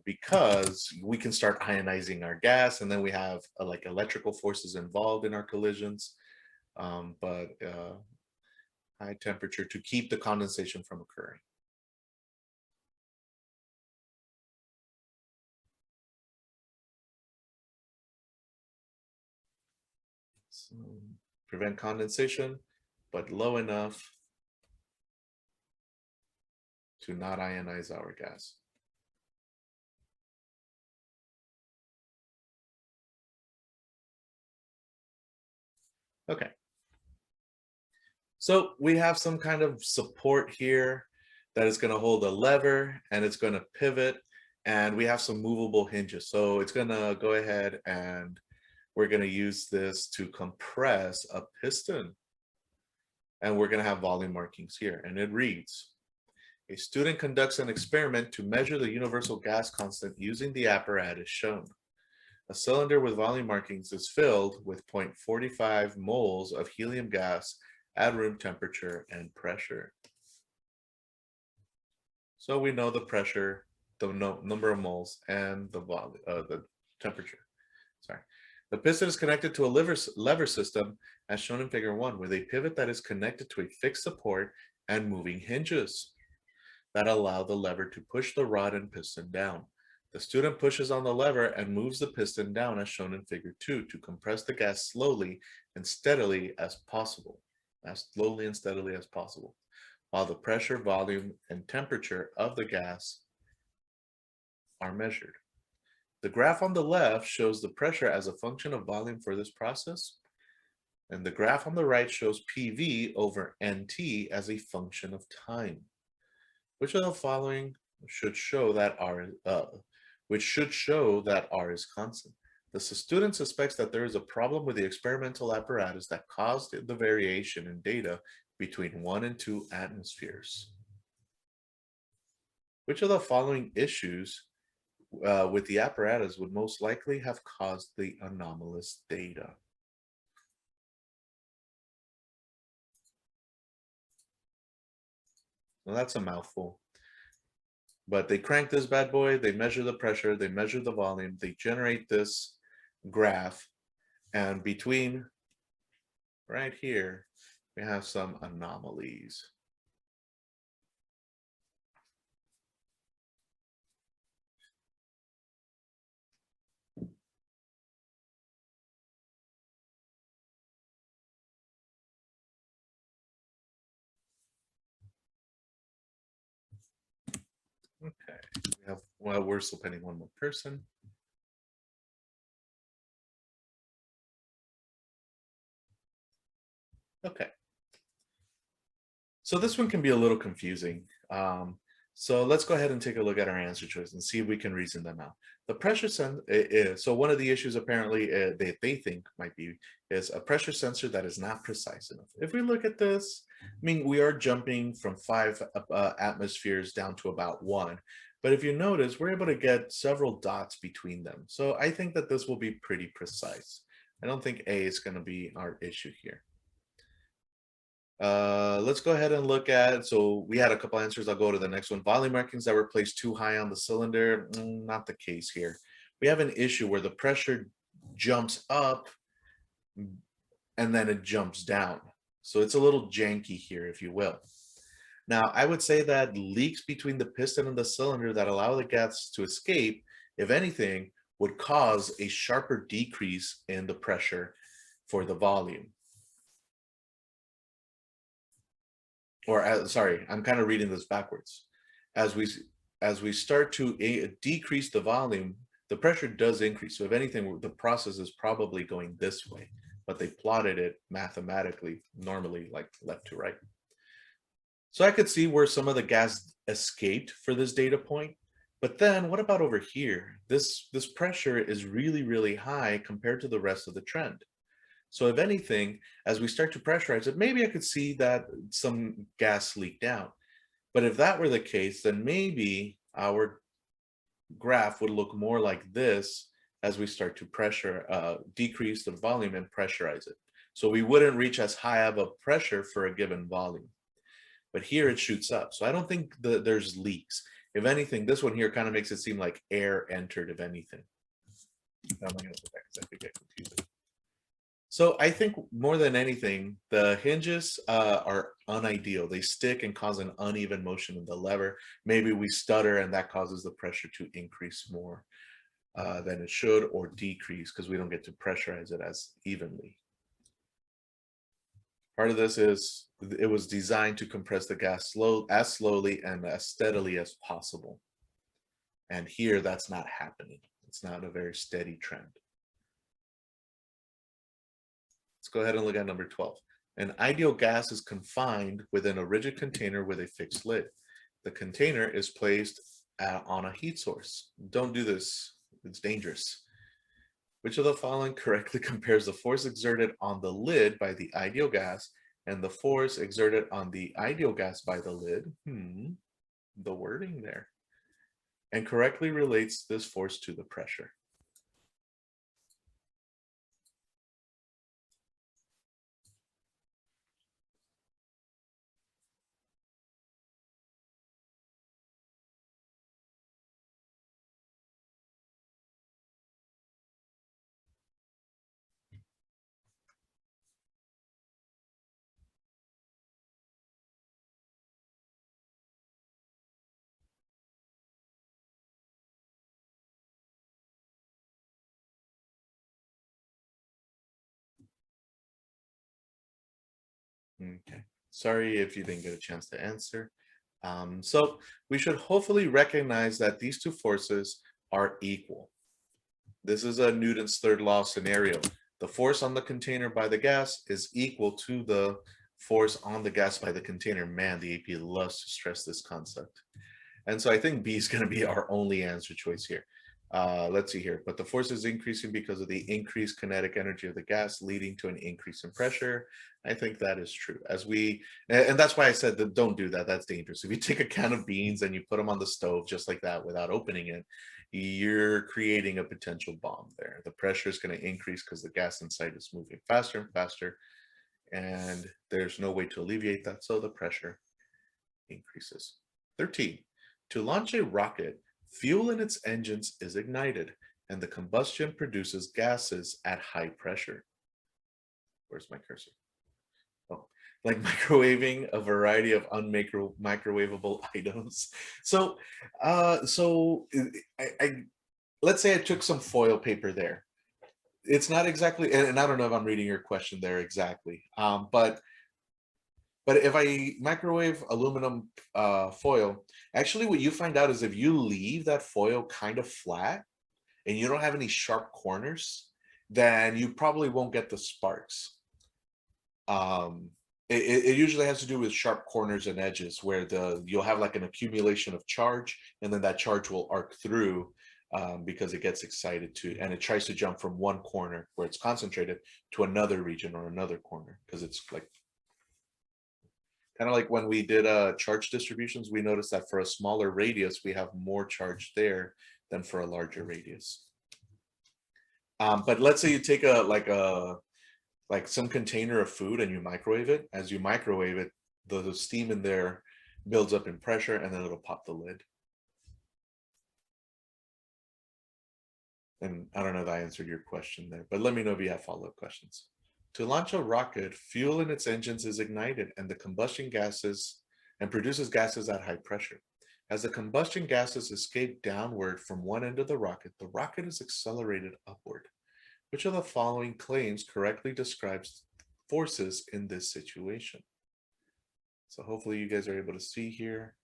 Because we can start ionizing our gas, and then we have like electrical forces involved in our collisions. But high temperature to keep the condensation from occurring. So prevent condensation, but low enough to not ionize our gas. Okay. So we have some kind of support here that is going to hold a lever and it's going to pivot, and we have some movable hinges. So it's going to go ahead and we're going to use this to compress a piston. And we're going to have volume markings here. And it reads, a student conducts an experiment to measure the universal gas constant using the apparatus shown. A cylinder with volume markings is filled with 0.45 moles of helium gas at room temperature and pressure. So we know the pressure, the number of moles, and the temperature. Sorry. The piston is connected to a lever system as shown in figure 1 with a pivot that is connected to a fixed support and moving hinges that allow the lever to push the rod and piston down. The student pushes on the lever and moves the piston down as shown in figure 2 to compress the gas slowly and steadily as possible, while the pressure, volume, and temperature of the gas are measured. The graph on the left shows the pressure as a function of volume for this process, and the graph on the right shows PV over NT as a function of time. Which of the following should show that R is constant? The student suspects that there is a problem with the experimental apparatus that caused the variation in data between 1 and 2 atmospheres. Which of the following issues with the apparatus would most likely have caused the anomalous data? Well, that's a mouthful. But they crank this bad boy, they measure the pressure, they measure the volume, they generate this graph, and between right here, we have some anomalies. Okay, we have, well, we're still pending one more person. Okay. So this one can be a little confusing. So let's go ahead and take a look at our answer choice and see if we can reason them out. The pressure is, so one of the issues apparently they think might be is a pressure sensor that is not precise enough. If we look at this, I mean, we are jumping from 5 atmospheres down to about 1. But if you notice, we're able to get several dots between them. So I think that this will be pretty precise. I don't think A is going to be our issue here. Let's go ahead and look at, so we had a couple answers. I'll go to the next one. Volume markings that were placed too high on the cylinder. Not the case here. We have an issue where the pressure jumps up and then it jumps down. So it's a little janky here, if you will. Now, I would say that leaks between the piston and the cylinder that allow the gas to escape, if anything, would cause a sharper decrease in the pressure for the volume. Or sorry, I'm kind of reading this backwards. As we start to decrease the volume, the pressure does increase. So if anything, the process is probably going this way, but they plotted it mathematically, normally like left to right. So I could see where some of the gas escaped for this data point. But then what about over here? This pressure is really, really high compared to the rest of the trend. So if anything, as we start to pressurize it, maybe I could see that some gas leaked out. But if that were the case, then maybe our graph would look more like this as we start to decrease the volume and pressurize it. So we wouldn't reach as high of a pressure for a given volume. But here it shoots up. So I don't think there's leaks. If anything, this one here kind of makes it seem like air entered, if anything. I'm not going to put that because I could get confused. So I think more than anything, the hinges are unideal. They stick and cause an uneven motion of the lever. Maybe we stutter and that causes the pressure to increase more than it should, or decrease because we don't get to pressurize it as evenly. Part of this is it was designed to compress the gas as slowly and as steadily as possible. And here that's not happening. It's not a very steady trend. Let's go ahead and look at number 12. An ideal gas is confined within a rigid container with a fixed lid. The container is placed on a heat source. Don't do this. It's dangerous. Which of the following correctly compares the force exerted on the lid by the ideal gas and the force exerted on the ideal gas by the lid? The wording there. And correctly relates this force to the pressure. Okay. Sorry if you didn't get a chance to answer. So we should hopefully recognize that these two forces are equal. This is a Newton's third law scenario. The force on the container by the gas is equal to the force on the gas by the container. Man, the AP loves to stress this concept. And so I think B is going to be our only answer choice here. Let's see here. But the force is increasing because of the increased kinetic energy of the gas, leading to an increase in pressure. I think that is true. And that's why I said that don't do that. That's dangerous. If you take a can of beans and you put them on the stove just like that without opening it, you're creating a potential bomb there. The pressure is going to increase because the gas inside is moving faster and faster, and there's no way to alleviate that, so the pressure increases. 13. To launch a rocket, fuel in its engines is ignited, and the combustion produces gases at high pressure. Where's my cursor? Oh, like microwaving a variety of unmicrowavable items. So, I let's say I took some foil paper there. It's not exactly, and I don't know if I'm reading your question there exactly, but if I microwave aluminum foil, actually what you find out is if you leave that foil kind of flat and you don't have any sharp corners, then you probably won't get the sparks. It usually has to do with sharp corners and edges where you'll have like an accumulation of charge, and then that charge will arc through because it gets excited and it tries to jump from one corner where it's concentrated to another region or another corner, because it's like kind of like when we did charge distributions, we noticed that for a smaller radius, we have more charge there than for a larger radius. But let's say you take like some container of food and you microwave it. As you microwave it, the steam in there builds up in pressure, and then it'll pop the lid. And I don't know if I answered your question there, but let me know if you have follow-up questions. To launch a rocket, fuel in its engines is ignited and the combustion gases and produces gases at high pressure. As the combustion gases escape downward from one end of the rocket is accelerated upward. Which of the following claims correctly describes forces in this situation? So hopefully you guys are able to see here.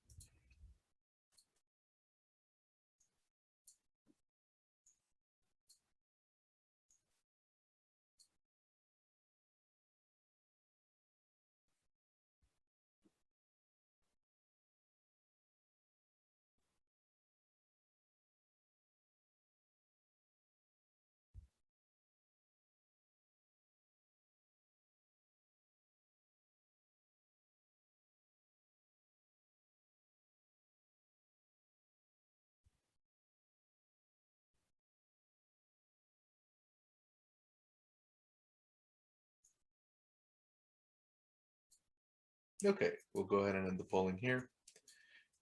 Okay, we'll go ahead and end the polling here.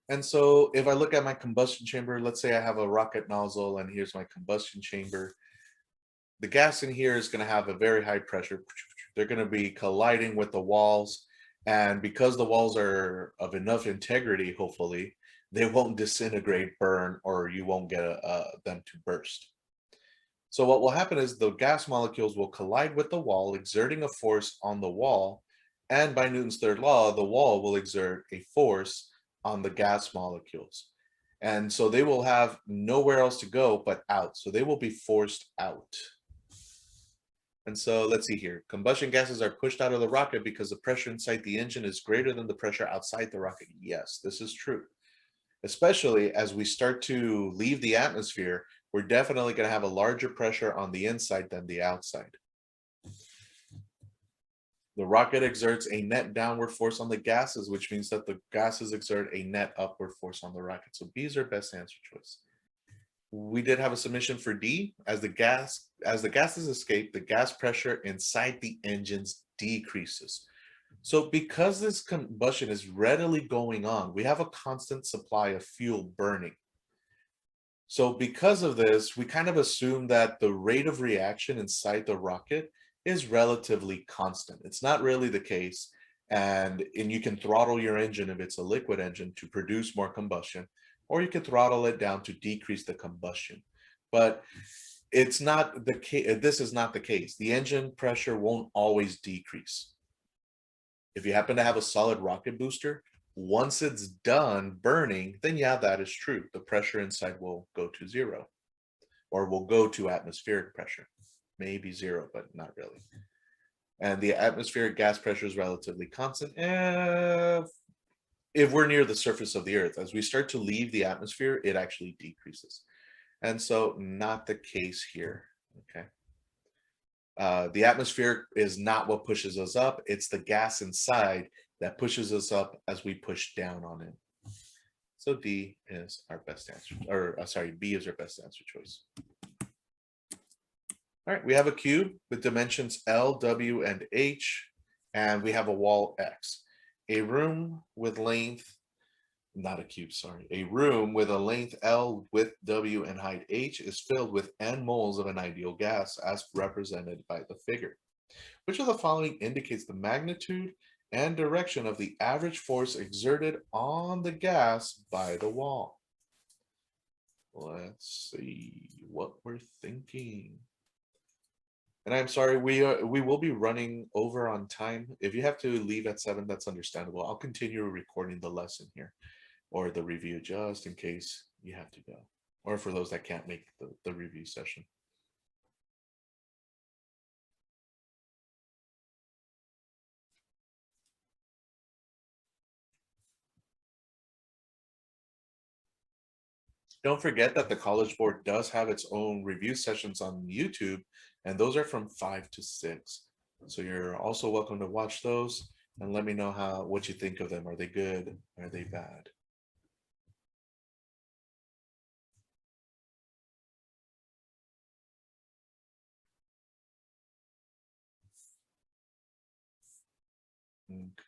And so if I look at my combustion chamber, let's say I have a rocket nozzle and here's my combustion chamber. The gas in here is going to have a very high pressure. They're going to be colliding with the walls. And because the walls are of enough integrity, hopefully, they won't disintegrate, burn, or you won't get them to burst. So what will happen is the gas molecules will collide with the wall, exerting a force on the wall. And by Newton's third law, the wall will exert a force on the gas molecules. And so they will have nowhere else to go but out. So they will be forced out. And so let's see here. Combustion gases are pushed out of the rocket because the pressure inside the engine is greater than the pressure outside the rocket. Yes, this is true. Especially as we start to leave the atmosphere, we're definitely going to have a larger pressure on the inside than the outside. The rocket exerts a net downward force on the gases, which means that the gases exert a net upward force on the rocket. So B is our best answer choice. We did have a submission for D. As the gases escape, the gas pressure inside the engines decreases. So because this combustion is readily going on, we have a constant supply of fuel burning. So because of this, we kind of assume that the rate of reaction inside the rocket is relatively constant. It's not really the case. And you can throttle your engine if it's a liquid engine to produce more combustion, or you can throttle it down to decrease the combustion. But it's not the case. This is not the case. The engine pressure won't always decrease. If you happen to have a solid rocket booster, once it's done burning, then yeah, that is true. The pressure inside will go to zero, or will go to atmospheric pressure. Maybe zero, but not really. And the atmospheric gas pressure is relatively constant if we're near the surface of the Earth. As we start to leave the atmosphere, it actually decreases. And so not the case here, okay? The atmosphere is not what pushes us up. It's the gas inside that pushes us up as we push down on it. So D is our best answer, or sorry, B is our best answer choice. All right, we have a cube with dimensions L, W, and H, and we have a wall X. A room with length, not a cube, sorry. A room with a length L, width W, and height H is filled with N moles of an ideal gas as represented by the figure. Which of the following indicates the magnitude and direction of the average force exerted on the gas by the wall? Let's see what we're thinking. And I'm sorry, we will be running over on time. If you have to leave at 7, that's understandable. I'll continue recording the lesson here, or the review, just in case you have to go, or for those that can't make the review session. Don't forget that the College Board does have its own review sessions on YouTube, and those are from 5 to 6. So you're also welcome to watch those and let me know what you think of them. Are they good? Are they bad?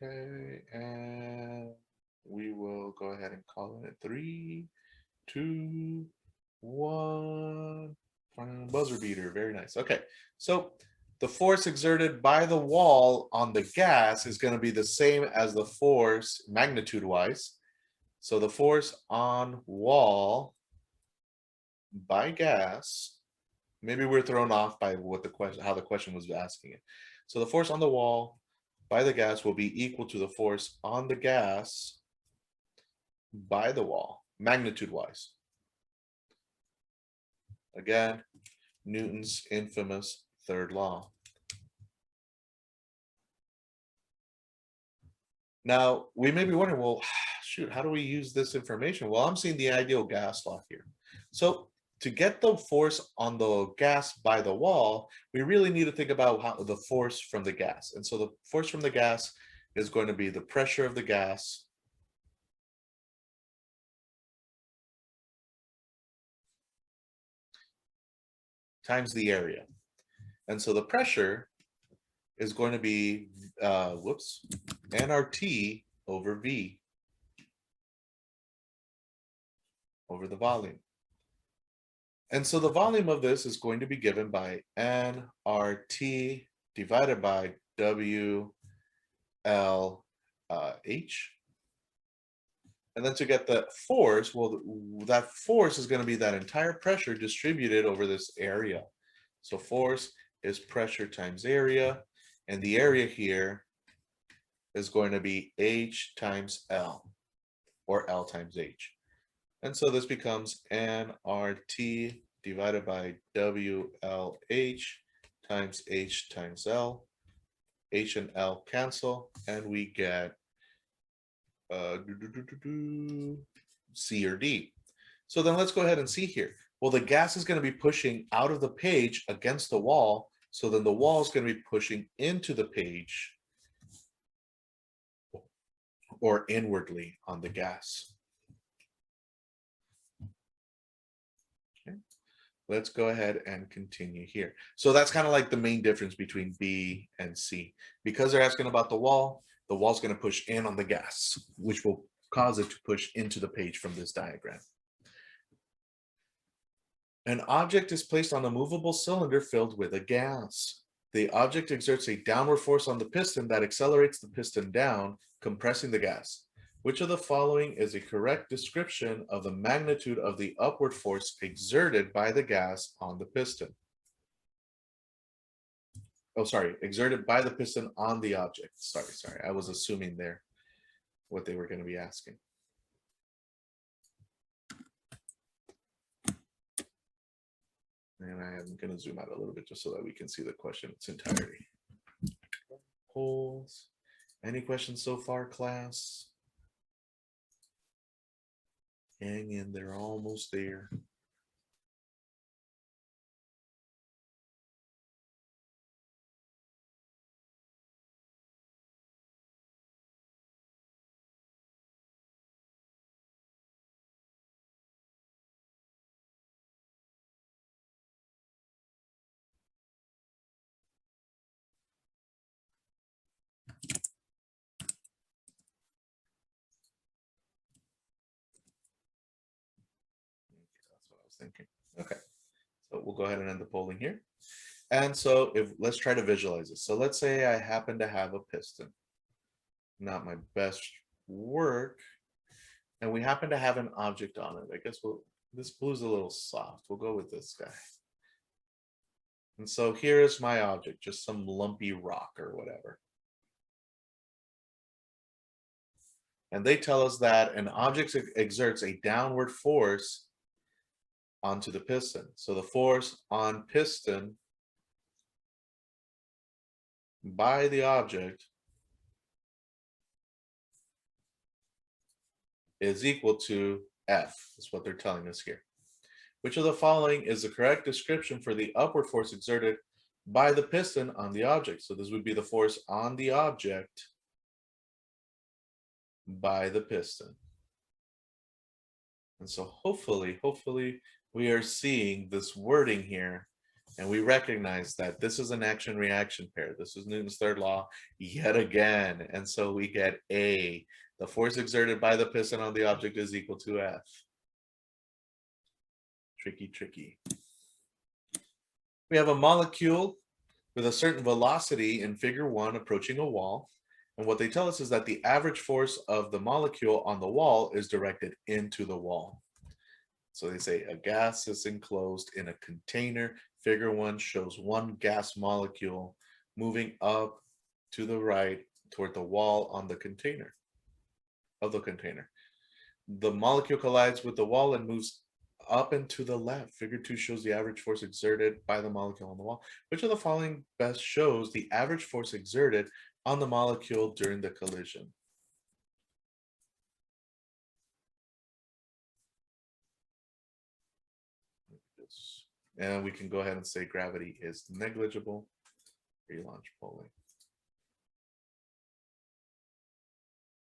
Okay, and we will go ahead and call it 3, 2, 1. Buzzer beater, very nice. Okay, so the force exerted by the wall on the gas is going to be the same as the force magnitude-wise. So the force on wall by gas, maybe we're thrown off by what the question, how the question was asking it. So the force on the wall by the gas will be equal to the force on the gas by the wall, magnitude-wise. Again, Newton's infamous third law. Now, we may be wondering, well, shoot, how do we use this information? Well, I'm seeing the ideal gas law here. So to get the force on the gas by the wall, we really need to think about how the force from the gas. And so the force from the gas is going to be the pressure of the gas times the area. And so the pressure is going to be, nRT over V over the volume. And so the volume of this is going to be given by nRT divided by WLH. And then to get the force, well, that force is going to be that entire pressure distributed over this area. So force is pressure times area, and the area here is going to be H times L, or L times H. And so this becomes nRT divided by WLH times H times L. H and L cancel, and we get C or D. So then let's go ahead and see here. Well, the gas is going to be pushing out of the page against the wall. So then the wall is going to be pushing into the page or inwardly on the gas. Okay. Let's go ahead and continue here. So that's kind of like the main difference between B and C. Because they're asking about the wall's going to push in on the gas, which will cause it to push into the page from this diagram. An object is placed on a movable cylinder filled with a gas. The object exerts a downward force on the piston that accelerates the piston down, compressing the gas. Which of the following is a correct description of the magnitude of the upward force exerted by the gas on the piston? oh, sorry, exerted by the piston on the object. Sorry, I was assuming there what they were going to be asking. And I am going to zoom out a little bit just so that we can see the question in its entirety. Polls. Any questions so far, class? Hang in there, almost there. That's what I was thinking. Okay, so we'll go ahead and end the polling here. And so if let's try to visualize this. So let's say I happen to have a piston. Not my best work. And we happen to have an object on it. I guess this blue's a little soft. We'll go with this guy. And so here is my object, just some lumpy rock or whatever. And they tell us that an object exerts a downward force onto the piston. So the force on piston by the object is equal to F, is what they're telling us here. Which of the following is the correct description for the upward force exerted by the piston on the object? So this would be the force on the object by the piston. And so hopefully we are seeing this wording here and we recognize that this is an action reaction pair. This is Newton's third law yet again. And so we get A, the force exerted by the piston on the object is equal to F. Tricky. We have a molecule with a certain velocity in figure 1 approaching a wall. And what they tell us is that the average force of the molecule on the wall is directed into the wall. So they say a gas is enclosed in a container. Figure 1 shows one gas molecule moving up to the right toward the wall on the container. The molecule collides with the wall and moves up and to the left. Figure 2 shows the average force exerted by the molecule on the wall. Which of the following best shows the average force exerted on the molecule during the collision? And we can go ahead and say gravity is negligible. Relaunch polling.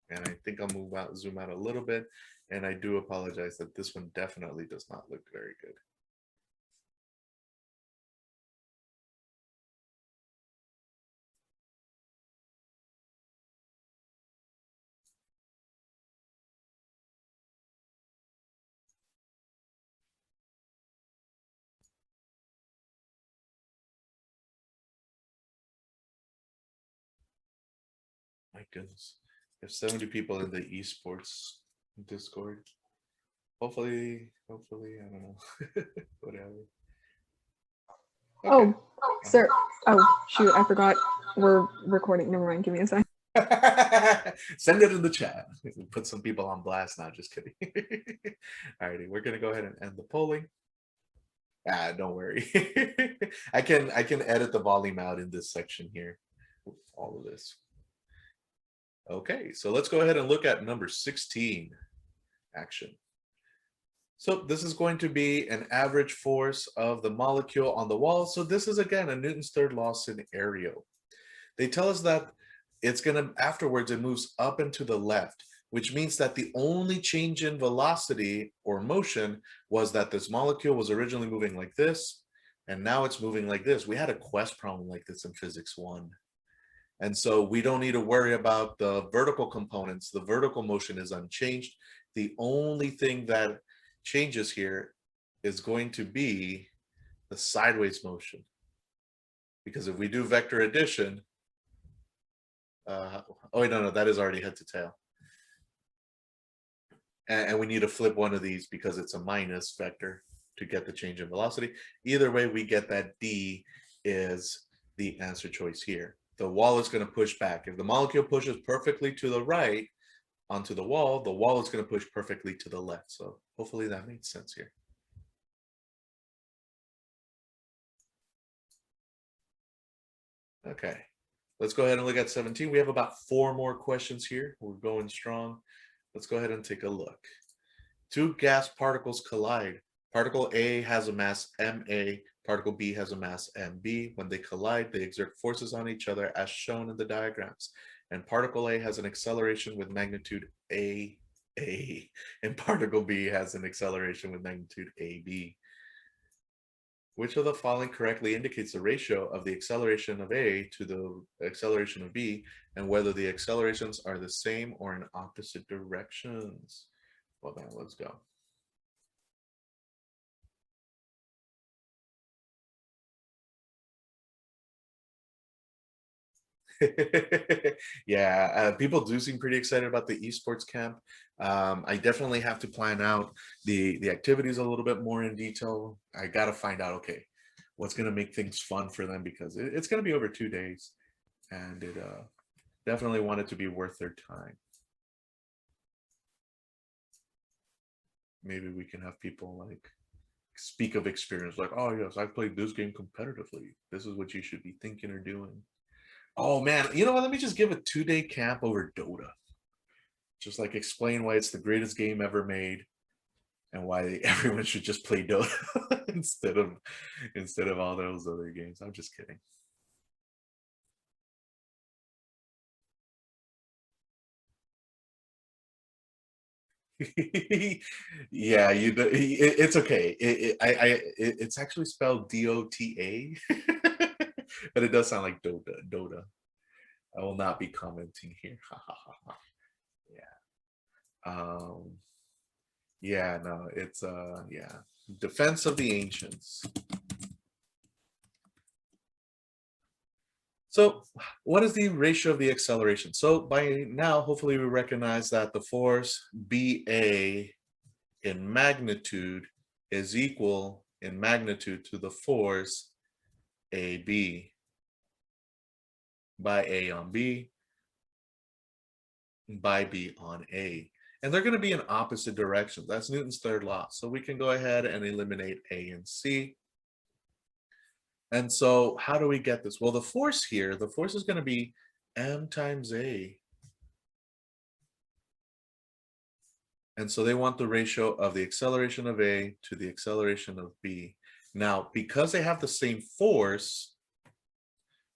And I think I'll zoom out a little bit. And I do apologize that this one definitely does not look very good. My goodness. There's 70 people in the esports Discord. Hopefully, I don't know. Whatever. Okay. Oh, sir. Oh, shoot. I forgot. We're recording. Never mind. Give me a second. Send it in the chat. Put some people on blast now. Just kidding. Alrighty, we're gonna go ahead and end the polling. Don't worry. I can edit the volume out in this section here. All of this. Okay, so let's go ahead and look at number 16, action. So this is going to be an average force of the molecule on the wall. So this is, again, a Newton's third law scenario. They tell us that it's going to, afterwards, it moves up and to the left, which means that the only change in velocity or motion was that this molecule was originally moving like this, and now it's moving like this. We had a quest problem like this in physics 1. And so we don't need to worry about the vertical components. The vertical motion is unchanged. The only thing that changes here is going to be the sideways motion. Because if we do vector addition, oh wait, no, that is already head to tail. And we need to flip one of these because it's a minus vector to get the change in velocity. Either way, we get that D is the answer choice here. The wall is going to push back. If the molecule pushes perfectly to the right onto the wall is going to push perfectly to the left. So hopefully that makes sense here. Okay, let's go ahead and look at 17. We have about 4 more questions here. We're going strong. Let's go ahead and take a look. Two gas particles collide. Particle A has a mass ma, particle B has a mass mb. When they collide, they exert forces on each other as shown in the diagrams. And particle A has an acceleration with magnitude a, and particle B has an acceleration with magnitude ab. Which of the following correctly indicates the ratio of the acceleration of A to the acceleration of B, and whether the accelerations are the same or in opposite directions? Well then, let's go. Yeah, people do seem pretty excited about the esports camp. I definitely have to plan out the activities a little bit more in detail. I got to find out, okay, what's going to make things fun for them, because it's going to be over 2 days, and it definitely want it to be worth their time. Maybe we can have people like speak of experience, like, oh yes, I've played this game competitively. This is what you should be thinking or doing. Oh man, you know what? Let me just give a 2-day camp over Dota. Just like explain why it's the greatest game ever made, and why everyone should just play Dota instead of all those other games. I'm just kidding. Yeah, it's okay. It's actually spelled Dota, but it does sound like Dota. I will not be commenting here. Yeah. Yeah, no, it's yeah. Defense of the Ancients. So what is the ratio of the acceleration? So by now, hopefully we recognize that the force BA in magnitude is equal in magnitude to the force AB by A on B by B on A. And they're going to be in opposite directions. That's Newton's third law. So we can go ahead and eliminate A and C. And so how do we get this? Well, the force here, the force is going to be M times A. And so they want the ratio of the acceleration of A to the acceleration of B. Now, because they have the same force,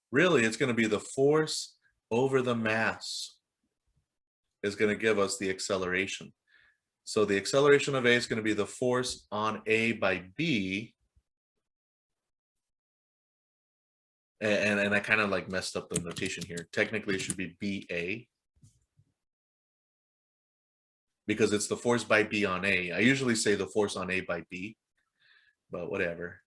really it's going to be the force over the mass is going to give us the acceleration. So the acceleration of A is going to be the force on A by B. And I kind of like messed up the notation here. Technically, it should be BA, because it's the force by B on A. I usually say the force on A by B, but whatever.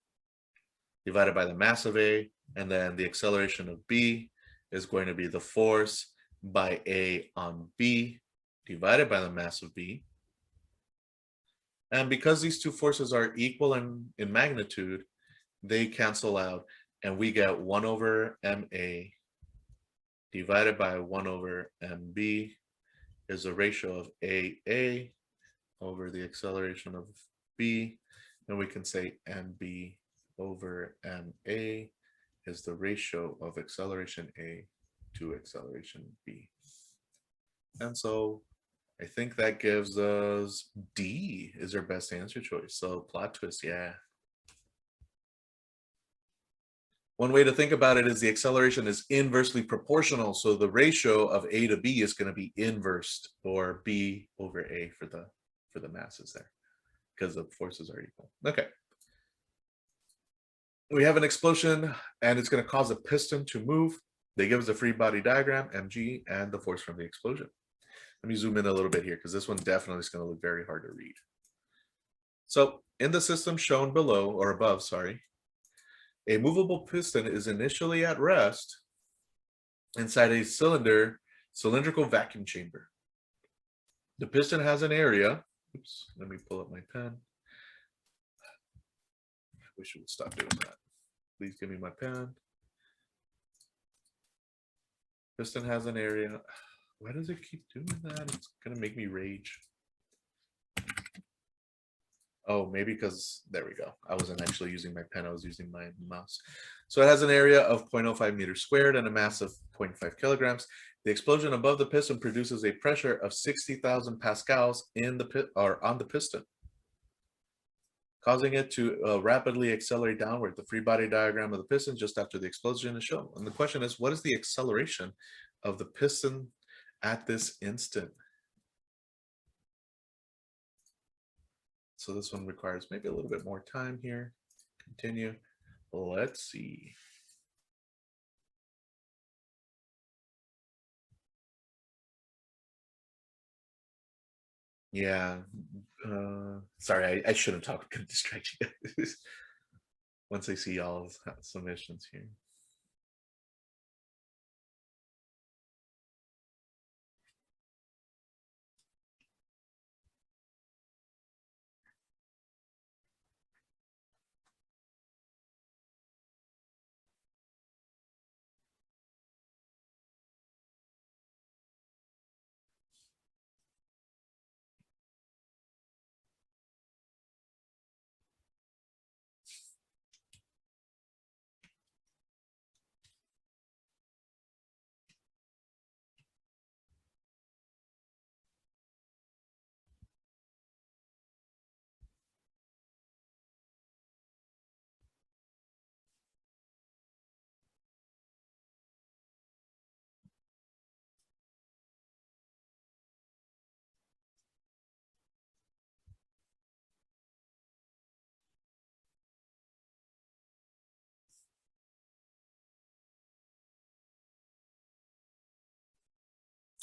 Divided by the mass of A, and then the acceleration of B is going to be the force by A on B divided by the mass of B. And because these two forces are equal in magnitude, they cancel out, and we get 1 over MA divided by 1 over MB is a ratio of AA over the acceleration of B. And we can say MB over MA is the ratio of acceleration A to acceleration B. And so I think that gives us D is our best answer choice. So plot twist, yeah. One way to think about it is the acceleration is inversely proportional. So the ratio of A to B is going to be inversed, or B over A for the masses there, because the forces are equal. Okay. We have an explosion, and it's going to cause a piston to move. They give us a free body diagram, mg, and the force from the explosion. Let me zoom in a little bit here, because this one definitely is going to look very hard to read. So in the system shown below, or above, sorry, a movable piston is initially at rest inside a cylindrical vacuum chamber. The piston has an area. Oops, let me pull up my pen. I wish it would stop doing that. Please give me my pen. Piston has an area. Why does it keep doing that? It's gonna make me rage. Oh, maybe because there we go. I wasn't actually using my pen, I was using my mouse. So it has an area of 0.05 meters squared and a mass of 0.5 kilograms. The explosion above the piston produces a pressure of 60,000 pascals in the pit or on the piston, causing it to rapidly accelerate downward. The free body diagram of the piston just after the explosion is shown. And the question is, what is the acceleration of the piston at this instant? So this one requires maybe a little bit more time here. Continue. Let's see. Yeah. Sorry, I shouldn't talk. Gonna distract you guys. Once I see all submissions here.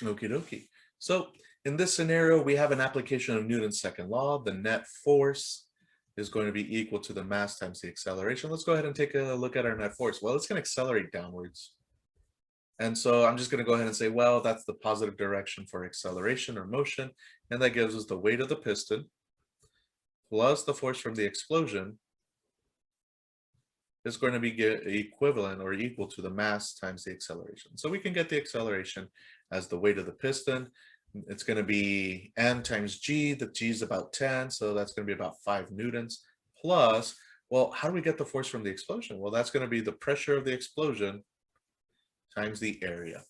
Okie dokie. So in this scenario, we have an application of Newton's second law. The net force is going to be equal to the mass times the acceleration. Let's go ahead and take a look at our net force. Well, it's going to accelerate downwards. And so I'm just going to go ahead and say, well, that's the positive direction for acceleration or motion. And that gives us the weight of the piston plus the force from the explosion is going to be equivalent or equal to the mass times the acceleration. So we can get the acceleration as the weight of the piston. It's going to be m times g. The g is about 10, so that's going to be about 5 newtons plus, well, how do we get the force from the explosion? Well, that's going to be the pressure of the explosion times the area.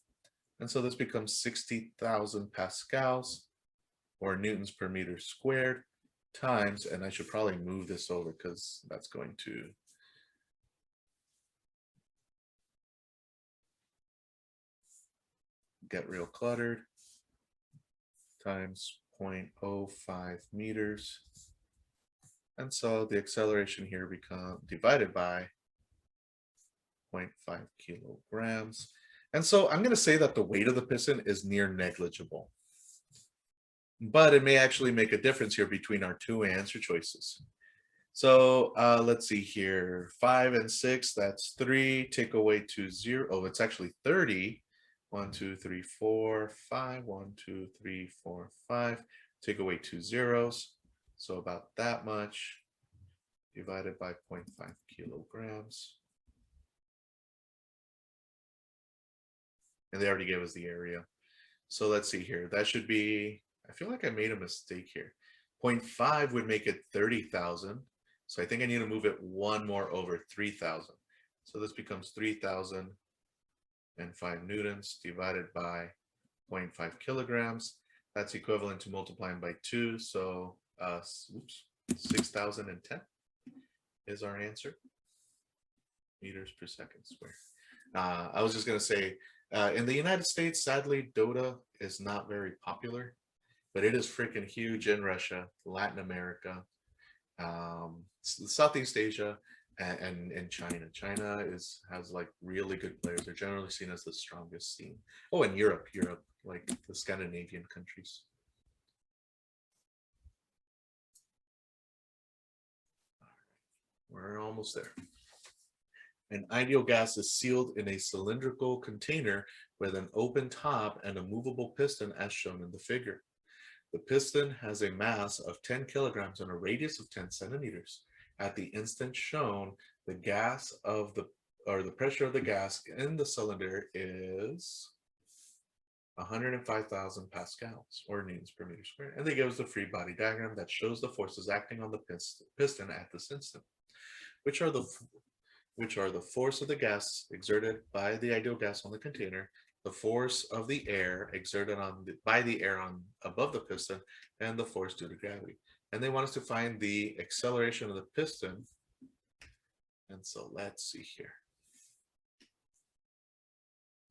And so this becomes 60,000 pascals or newtons per meter squared times, and I should probably move this over because that's going to get real cluttered, times 0.05 meters. And so the acceleration here becomes divided by 0.5 kilograms. And so I'm going to say that the weight of the piston is near negligible. But it may actually make a difference here between our two answer choices. So let's see here, 5 and 6, that's 3, take away 2, 0. Oh, it's actually 30. 1, 2, 3, 4, 5. 1, 2, 3, 4, 5. Take away 2 zeros. So about that much divided by 0.5 kilograms. And they already gave us the area. So let's see here. That should be, I feel like I made a mistake here. 0.5 would make it 30,000. So I think I need to move it one more over 3,000. So this becomes 3,005 newtons divided by 0.5 kilograms. That's equivalent to multiplying by 2. So 6,010 is our answer. Meters per second squared. I was just going to say, in the United States, sadly, Dota is not very popular, but it is freaking huge in Russia, Latin America, Southeast Asia, and China. China has like really good players. They're generally seen as the strongest scene. Oh, and Europe, like the Scandinavian countries. We're almost there. An ideal gas is sealed in a cylindrical container with an open top and a movable piston as shown in the figure. The piston has a mass of 10 kilograms and a radius of 10 centimeters. At the instant shown, the pressure of the gas in the cylinder is 105,000 pascals or newtons per meter squared. And they give us the free body diagram that shows the forces acting on the piston at this instant, which are the force of the gas exerted by the ideal gas on the container, the force of the air exerted by the air on above the piston, and the force due to gravity. And they want us to find the acceleration of the piston. And so let's see here.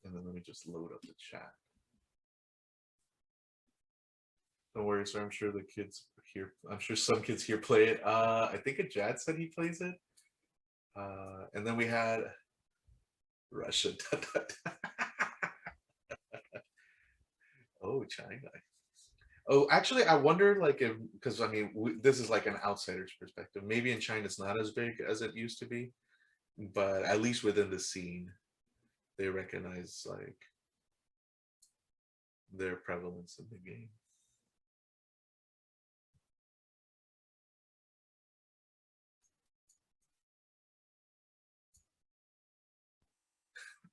And then let me just load up the chat. Don't worry, sir. I'm sure the kids here, I'm sure some kids here play it. I think Ajad said he plays it. And then we had Russia. Oh, China. Oh, actually, I wonder, like, if, because I mean, this is like an outsider's perspective. Maybe in China it's not as big as it used to be, but at least within the scene, they recognize like their prevalence in the game.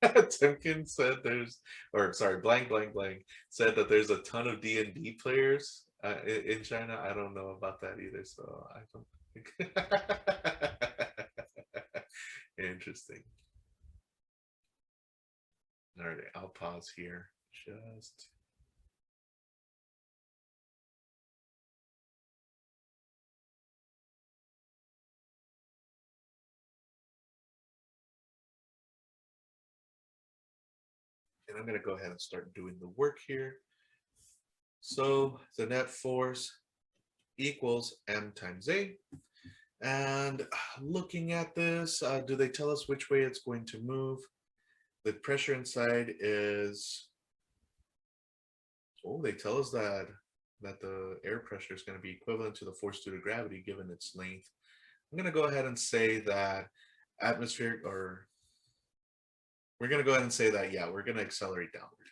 Timken said there's, or sorry, blank, blank, blank said that there's a ton of D&D players in China. I don't know about that either, so I don't think. Interesting. All right, I'll pause here. Just. And I'm going to go ahead and start doing the work here. So the net force equals M times A. And looking at this, do they tell us which way it's going to move? The pressure inside is, oh, they tell us that the air pressure is going to be equivalent to the force due to gravity given its length. I'm going to go ahead and say that atmospheric, or we're going to go ahead and say that, yeah, we're going to accelerate downward.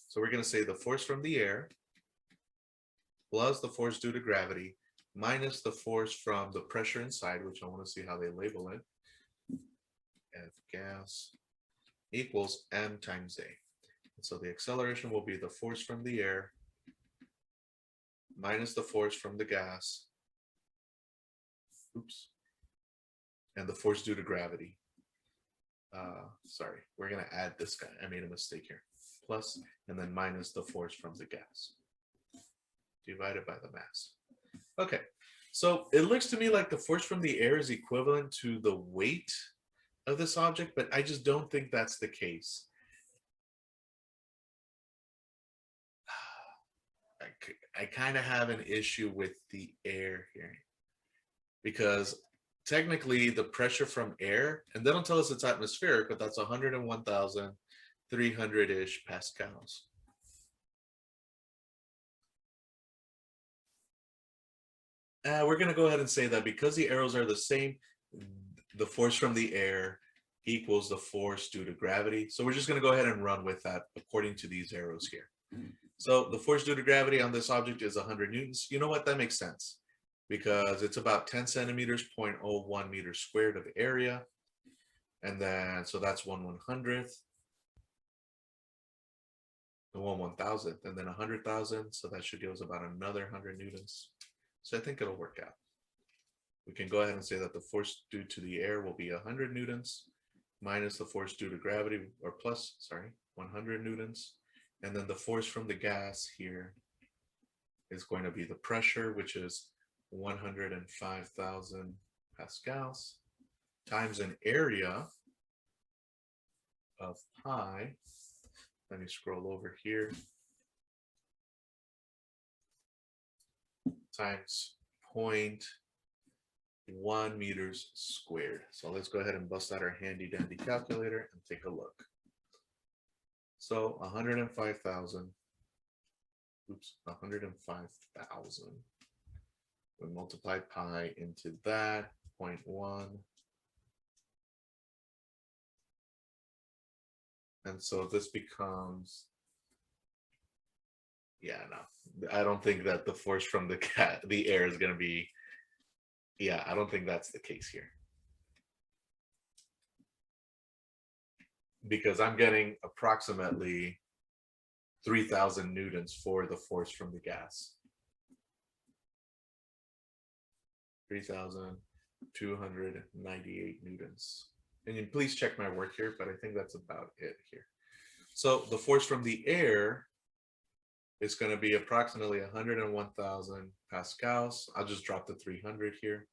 So we're going to say the force from the air plus the force due to gravity minus the force from the pressure inside, which I want to see how they label it, F gas, equals M times A. And so the acceleration will be the force from the air minus the force from the gas, oops, and the force due to gravity. Sorry, we're going to add this guy. I made a mistake here. Plus, and then minus the force from the gas divided by the mass. Okay, so it looks to me like the force from the air is equivalent to the weight of this object, but I just don't think that's the case. I kind of have an issue with the air here because technically the pressure from air, and they don't tell us it's atmospheric, but that's 101,300-ish pascals. We're going to go ahead and say that because the arrows are the same, the force from the air equals the force due to gravity. So we're just going to go ahead and run with that according to these arrows here. So the force due to gravity on this object is 100 newtons. You know what? That makes sense because it's about 10 centimeters, 0.01 meters squared of area. And then, so that's 1/100th, the 1/1000th, and then 100,000. So that should give us about another 100 newtons. So I think it'll work out. We can go ahead and say that the force due to the air will be 100 newtons minus the force due to gravity, or plus, sorry, 100 newtons. And then the force from the gas here is going to be the pressure, which is 105,000 pascals, times an area of pi. Let me scroll over here. Times 0.1 meters squared. So let's go ahead and bust out our handy dandy calculator and take a look. So 105,000, oops, 105,000. We multiply pi into that, 0.1. And so this becomes, yeah, no, I don't think that the force from the air is going to be, yeah, I don't think that's the case here. Because I'm getting approximately 3,000 newtons for the force from the gas. 3,298 newtons. And you please check my work here, but I think that's about it here. So the force from the air is going to be approximately 101,000 pascals. I'll just drop the 300 here,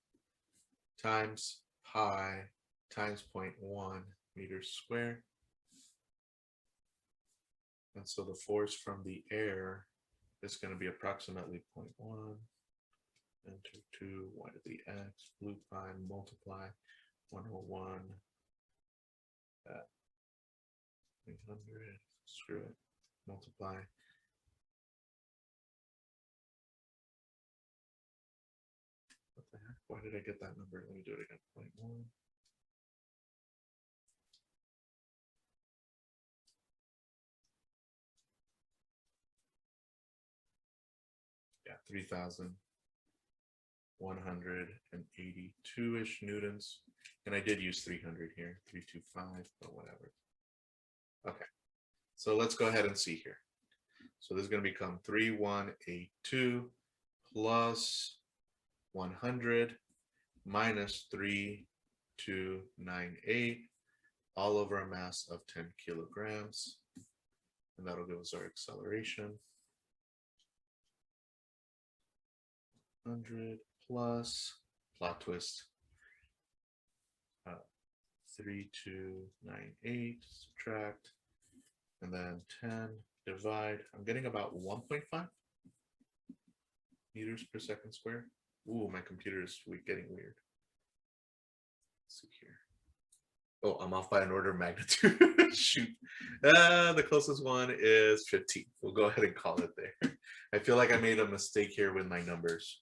times pi times 0.1 meters squared. And so the force from the air is going to be approximately 0.1, enter 2, y to the x, blue pi, multiply 101 at 300, screw it, multiply. What the heck? Why did I get that number? Let me do it again. 0.1. Yeah, 3,182-ish newtons. And I did use 300 here, 325, but whatever. Okay, so let's go ahead and see here. So this is going to become 3,182 plus 100 minus 3,298 all over a mass of 10 kilograms. And that'll give us our acceleration. 100 plus, plot twist, 3,298, subtract, and then 10, divide. I'm getting about 1.5 meters per second squared. Ooh, my computer is getting weird. Let's see here. Oh, I'm off by an order of magnitude. Shoot. The closest one is 15. We'll go ahead and call it there. I feel like I made a mistake here with my numbers.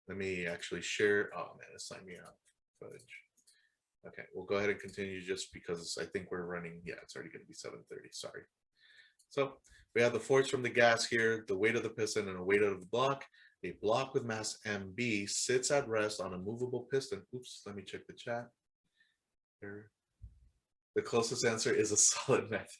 Let me actually share. Oh man, it signed me out. Footage. Okay, we'll go ahead and continue just because I think we're running. Yeah, it's already going to be 7:30. Sorry. So we have the force from the gas here, the weight of the piston, and the weight of the block. A block with mass MB sits at rest on a movable piston. Oops, let me check the chat. Here. The closest answer is a solid method.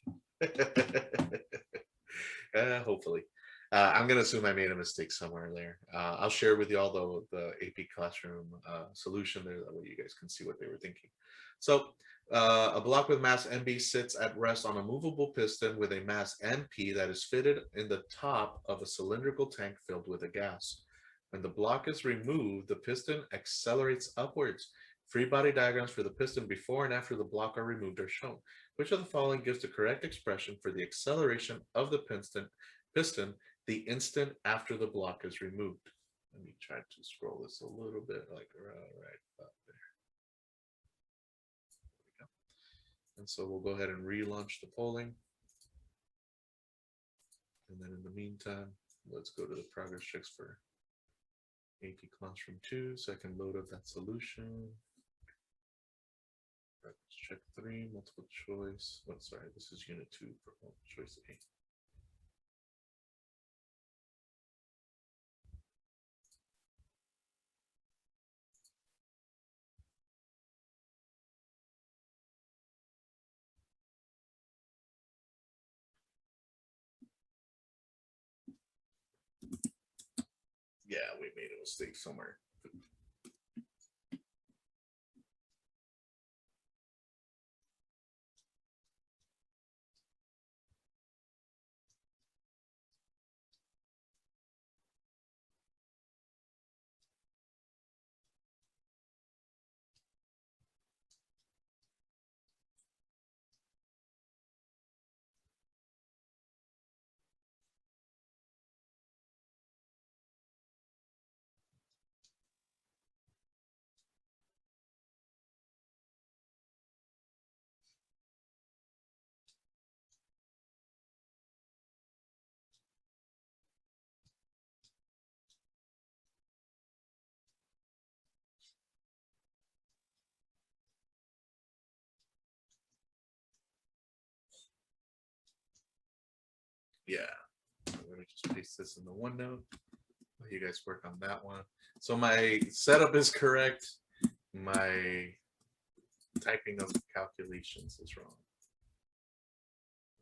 Hopefully. I'm going to assume I made a mistake somewhere there. I'll share with you all the AP Classroom solution there. That way you guys can see what they were thinking. So a block with mass MB sits at rest on a movable piston with a mass MP that is fitted in the top of a cylindrical tank filled with a gas. When the block is removed, the piston accelerates upwards. Free body diagrams for the piston before and after the block are removed are shown. Which of the following gives the correct expression for the acceleration of the piston the instant after the block is removed? Let me try to scroll this a little bit, like right about there. There we go. And so we'll go ahead and relaunch the polling. And then in the meantime, let's go to the progress checks for AP Classroom 2 so I can load up that solution. Let's check 3, multiple choice. Oh, sorry, this is unit 2 for multiple choice A. Yeah, we made a mistake somewhere. Yeah. Let me just paste this in the OneNote. Let you guys work on that one. So my setup is correct. My typing of calculations is wrong.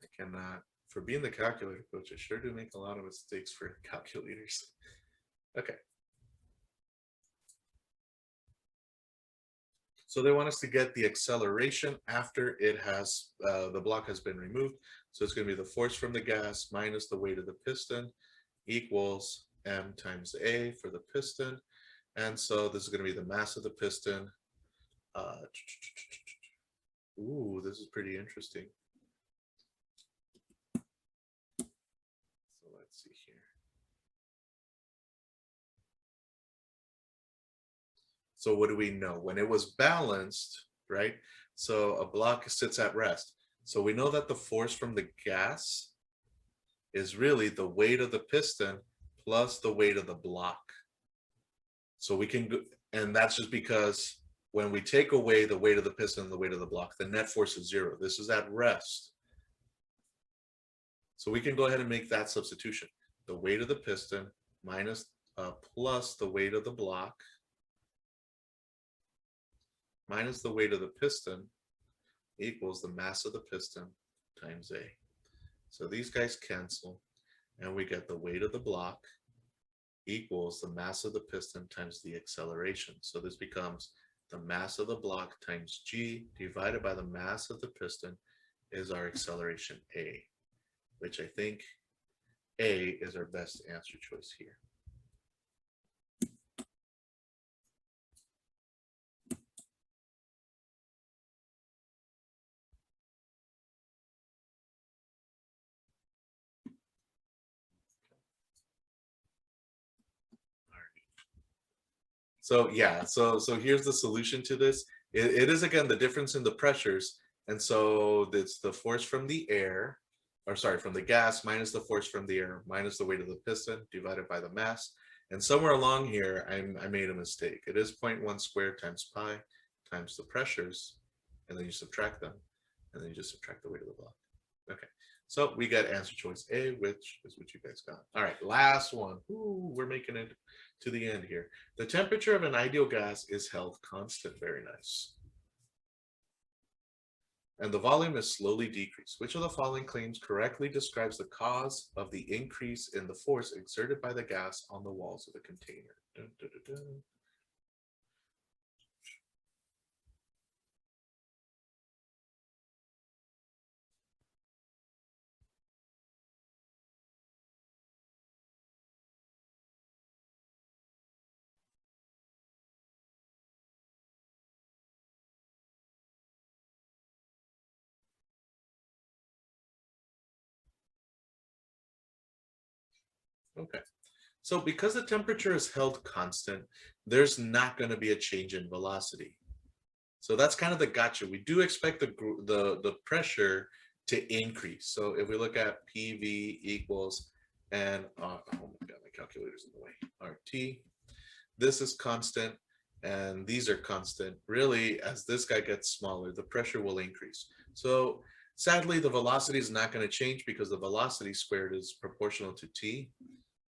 I cannot, for being the calculator coach, I sure do make a lot of mistakes for calculators. Okay. So they want us to get the acceleration after it has, the block has been removed. So it's going to be the force from the gas minus the weight of the piston equals M times A for the piston. And so this is going to be the mass of the piston. Ooh, this is pretty interesting. So let's see here. So what do we know? When it was balanced, right? So a block sits at rest. So we know that the force from the gas is really the weight of the piston plus the weight of the block. So we can go, and that's just because when we take away the weight of the piston and the weight of the block, the net force is 0. This is at rest. So we can go ahead and make that substitution. The weight of the piston minus plus the weight of the block minus the weight of the piston equals the mass of the piston times A. So these guys cancel, and we get the weight of the block equals the mass of the piston times the acceleration. So this becomes the mass of the block times G divided by the mass of the piston is our acceleration A, which I think A is our best answer choice here. So yeah, so here's the solution to this. It is again the difference in the pressures, and so it's the force from the air, or sorry, from the gas minus the force from the air minus the weight of the piston divided by the mass. And somewhere along here, I made a mistake. It is 0.1 squared times pi times the pressures, and then you subtract them, and then you just subtract the weight of the block. Okay, so we get answer choice A, which is what you guys got. All right, last one. Ooh, we're making it to the end here. The temperature of an ideal gas is held constant. Very nice. And the volume is slowly decreased. Which of the following claims correctly describes the cause of the increase in the force exerted by the gas on the walls of the container? Dun, dun, dun, dun. Okay. So because the temperature is held constant, there's not going to be a change in velocity. So that's kind of the gotcha. We do expect the pressure to increase. So if we look at PV equals, and oh my God, my calculator's in the way, RT, this is constant, and these are constant. Really, as this guy gets smaller, the pressure will increase. So sadly, the velocity is not going to change because the velocity squared is proportional to T.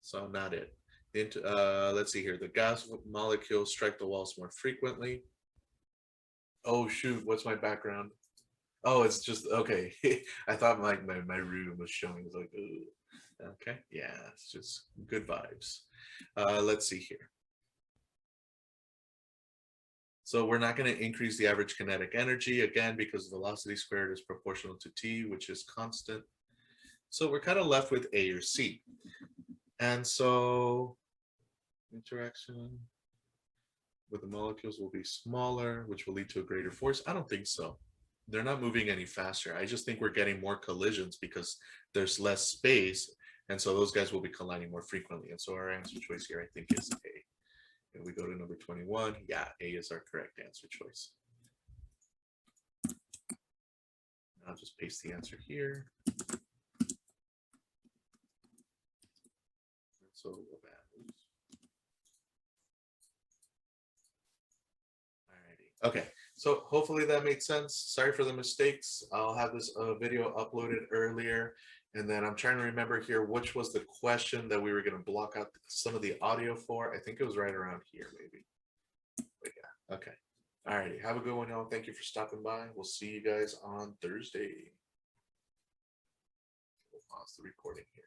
So not it. Let's see here. The gas molecules strike the walls more frequently. Oh shoot, what's my background? Oh, it's just okay. I thought my room was showing. It's like, ooh. Okay, yeah, it's just good vibes. Let's see here. So we're not going to increase the average kinetic energy again because velocity squared is proportional to T, which is constant. So we're kind of left with A or C. And so interaction with the molecules will be smaller, which will lead to a greater force. I don't think so. They're not moving any faster. I just think we're getting more collisions because there's less space. And so those guys will be colliding more frequently. And so our answer choice here, I think, is A. If we go to number 21, yeah, A is our correct answer choice. I'll just paste the answer here. So we'll go back. Alrighty. Okay, So hopefully that made sense. Sorry for the mistakes. I'll have this video uploaded earlier. And then I'm trying to remember here, which was the question that we were going to block out some of the audio for. I think it was right around here, maybe. But yeah, okay. All righty. Have a good one, y'all. Thank you for stopping by. We'll see you guys on Thursday. We'll pause the recording here.